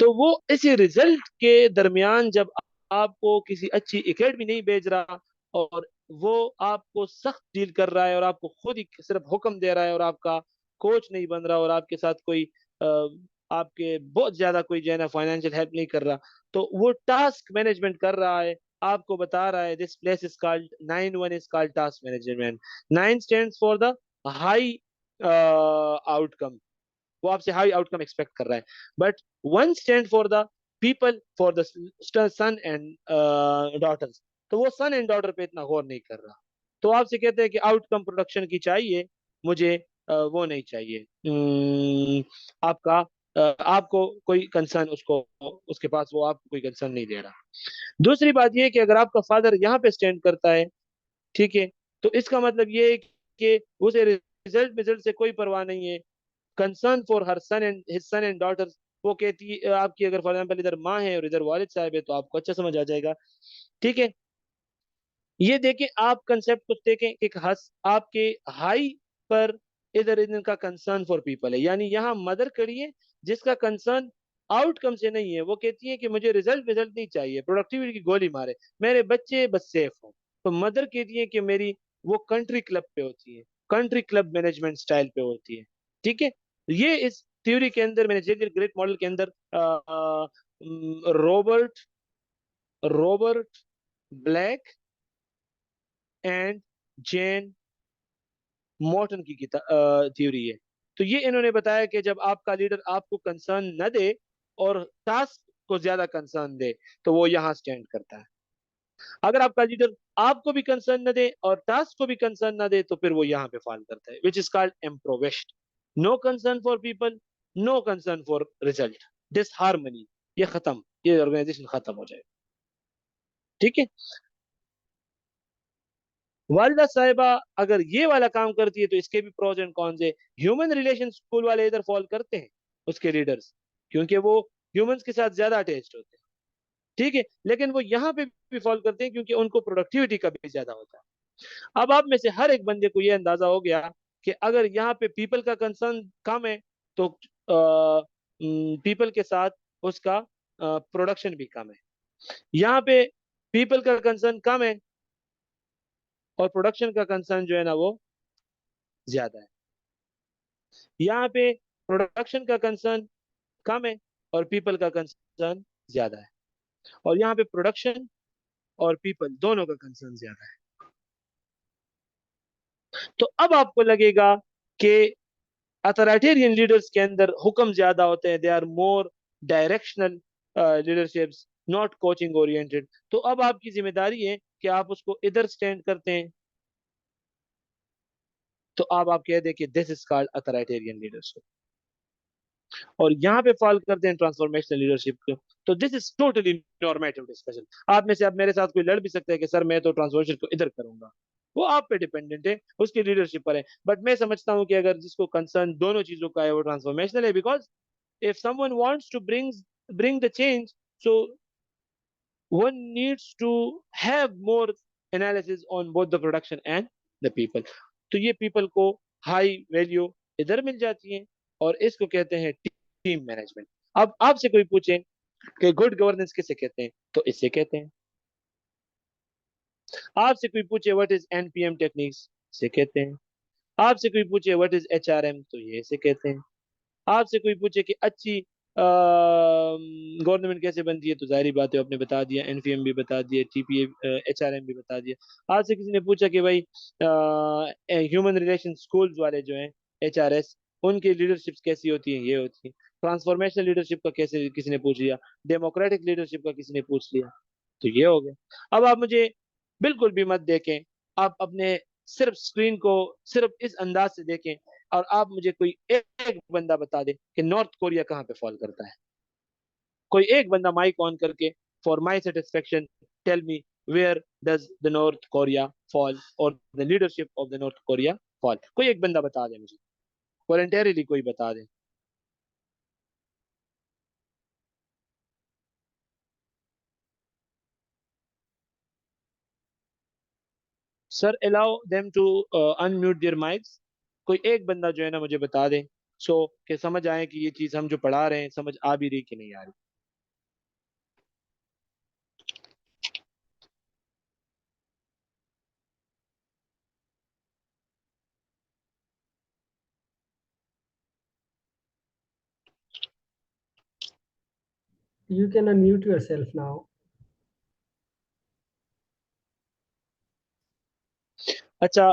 S2: تو وہ اسی رزلٹ کے درمیان جب آپ کو کسی اچھی اکیڈمی نہیں بھیج رہا اور وہ آپ کو سخت ڈیل کر رہا ہے اور آپ کو خود ہی صرف حکم دے رہا ہے اور آپ کا کوچ نہیں بن رہا اور آپ کے ساتھ کوئی آپ کے بہت زیادہ کوئی جو ہے نا فائنینشیل ہیلپ نہیں کر رہا، تو وہ ٹاسک مینجمنٹ کر رہا ہے، آپ کو بتا رہا ہے this place is called 9-1 is called task management. 9 stands for the high out کم، وہ آپ سے ہائی آؤٹ کم ایکسپیکٹ کر رہا ہے، but 1 stand for the people for the son and daughters, تو وہ سن اینڈ ڈاٹر پہ اتنا غور نہیں کر رہا، تو آپ سے کہتے ہیں کہ آؤٹ کم پروڈکشن کی چاہیے مجھے، وہ نہیں چاہیے آپ کا، آپ کو کوئی کنسرن اس کے پاس وہ آپ کو کوئی کنسرن نہیں دے رہا. دوسری بات یہ کہ اگر آپ کا فادر یہاں پہ اسٹینڈ کرتا ہے، ٹھیک ہے، تو اس کا مطلب یہ ہے کہ اسے رزلٹ سے کوئی پرواہ نہیں ہے، concern for her son and his son and daughter. وہ کہتی ہے آپ کی اگر فار ایگزامپل ادھر ماں ہے اور ادھر والد صاحب ہے تو آپ کو اچھا سمجھ آ جائے گا، ٹھیک ہے. یہ دیکھیں آپ کنسپٹ کو دیکھیں کہ آپ کے ہائی پر ادھر ان کا کنسرن فار پیپل ہے، یعنی یہاں مدر کڑی ہے جس کا کنسرن آؤٹ کم سے نہیں ہے، وہ کہتی ہے کہ مجھے رزلٹ نہیں چاہیے، پروڈکٹیوٹی کی گولی مارے، میرے بچے بس سیف ہوں. تو مدر کہتی ہے کہ میری وہ کنٹری کلب پہ ہوتی ہے، کنٹری کلب مینجمنٹ سٹائل پہ ہوتی ہے، ٹھیک ہے. یہ اس تھیوری کے اندر میں نے گریٹ ماڈل کے اندر Robert Blake and Jane Mouton کی تھیوری ہے. تو یہ انہوں نے بتایا کہ جب آپ کا لیڈر آپ کو کنسرن نہ دے اور ٹاسک کو زیادہ کنسرن دے تو وہ یہاں سٹینڈ کرتا ہے. اگر آپ کا لیڈر آپ کو بھی کنسرن نہ دے اور ٹاسک کو بھی کنسرن نہ دے تو پھر وہ یہاں پہ فال کرتا ہے، which is called impoverished. No concern for people, no concern for result, disharmony, یہ ختم، یہ آرگنائزیشن ختم ہو جائے، ٹھیک ہے. والدہ صاحبہ اگر یہ والا کام کرتی ہے تو اس کے بھی پروز اینڈ کونز ہے. ہیومن ریلیشن اسکول والے ادھر فال کرتے ہیں اس کے لیڈرز، کیونکہ وہ ہیومنز کے ساتھ زیادہ اٹیچڈ ہوتے ہیں، ٹھیک ہے، لیکن وہ یہاں پہ بھی فال کرتے ہیں کیونکہ ان کو پروڈکٹیوٹی کا بھی زیادہ ہوتا ہے. اب آپ میں سے ہر ایک بندے کو یہ اندازہ ہو گیا کہ اگر یہاں پہ پیپل کا کنسرن کم ہے تو پیپل کے ساتھ اس کا پروڈکشن بھی کم ہے. یہاں پہ پیپل کا کنسرن کم ہے اور پروڈکشن کا کنسرن جو ہے نا وہ زیادہ ہے. یہاں پہ پروڈکشن کا کنسرن کم ہے اور پیپل کا کنسرن زیادہ ہے، اور یہاں پہ پروڈکشن اور پیپل دونوں کا کنسرن زیادہ ہے. تو اب آپ کو لگے گا کہ اتھارٹیرین لیڈرز کے اندر حکم زیادہ ہوتے ہیں، they are more directional leaderships, not coaching oriented. تو اب آپ کی ذمہ داری ہے کہ آپ اس کو ادھر سٹینڈ کرتے ہیں تو آپ کہہ دیں کہ دس از کالڈ اتھارٹیرین لیڈرشپ، اور یہاں پہ فال کرتے ہیں ٹرانسفارمیشنل لیڈرشپ کو. تو this is totally normative discussion. آپ میں سے اب میرے ساتھ کوئی لڑ بھی سکتا ہے کہ سر میں تو ٹرانسفارمیشن کو ادھر کروں گا، وہ آپ پہ ڈیپینڈنٹ ہے، اس کی لیڈرشپ پر ہے. بٹ میں سمجھتا ہوں کہ اگر جس کو کنسرن دونوں چیزوں کا ہے وہ ٹرانسفارمیشنل ہے، because if someone wants to bring the change, so one needs to have more analysis on both the production and the people. تو یہ پیپل کو ہائی ویلیو ادھر مل جاتی ہے اور اس کو کہتے ہیں ٹیم مینجمنٹ. اب آپ سے کوئی پوچھے کہ گڈ گورننس کسے کہتے ہیں تو اسے کہتے ہیں. آپ سے کوئی پوچھے what is NPM ٹیکنیکس سے کہتے ہیں. آپ سے کوئی پوچھے what is HRM تو یہ اسے کہتے ہیں. آپ سے کوئی پوچھے کہ اچھی گورنمنٹ کیسے بنتی ہے تو ظاہری بات ہے آپ نے بتا دیا، این پی ایم بھی بتا دیا، T P H R M بھی بتا دیا. آج سے کسی نے پوچھا کہ بھائی ہیومن ریلیشن اسکولز والے جو ہیں ایچ آر ایس، ان کی لیڈرشپ کیسی ہوتی ہیں، یہ ہوتی ہے. ٹرانسفارمیشنل لیڈرشپ کا کیسے کسی نے پوچھ لیا، ڈیموکریٹک لیڈرشپ کا کسی نے پوچھ لیا، تو یہ ہو گیا. اب آپ مجھے بالکل بھی مت دیکھیں، آپ اپنے صرف اسکرین کو صرف اس انداز سے دیکھیں اور آپ مجھے کوئی ایک بندہ بتا دے کہ نارتھ کوریا کہاں پہ فال کرتا ہے. کوئی ایک بندہ مائک آن کر کے for my satisfaction tell me where does the North Korea fall or the leadership of the North Korea fall. کوئی ایک بندہ بتا دے مجھے، والنٹیرلی کوئی بتا دے. Sir allow them to unmute their mics. کوئی ایک بندہ جو ہے نا مجھے بتا دے سو کہ سمجھ آئے کہ یہ چیز ہم جو پڑھا رہے ہیں سمجھ آ بھی رہی کہ نہیں آ رہی.
S1: You can unmute yourself now.
S2: اچھا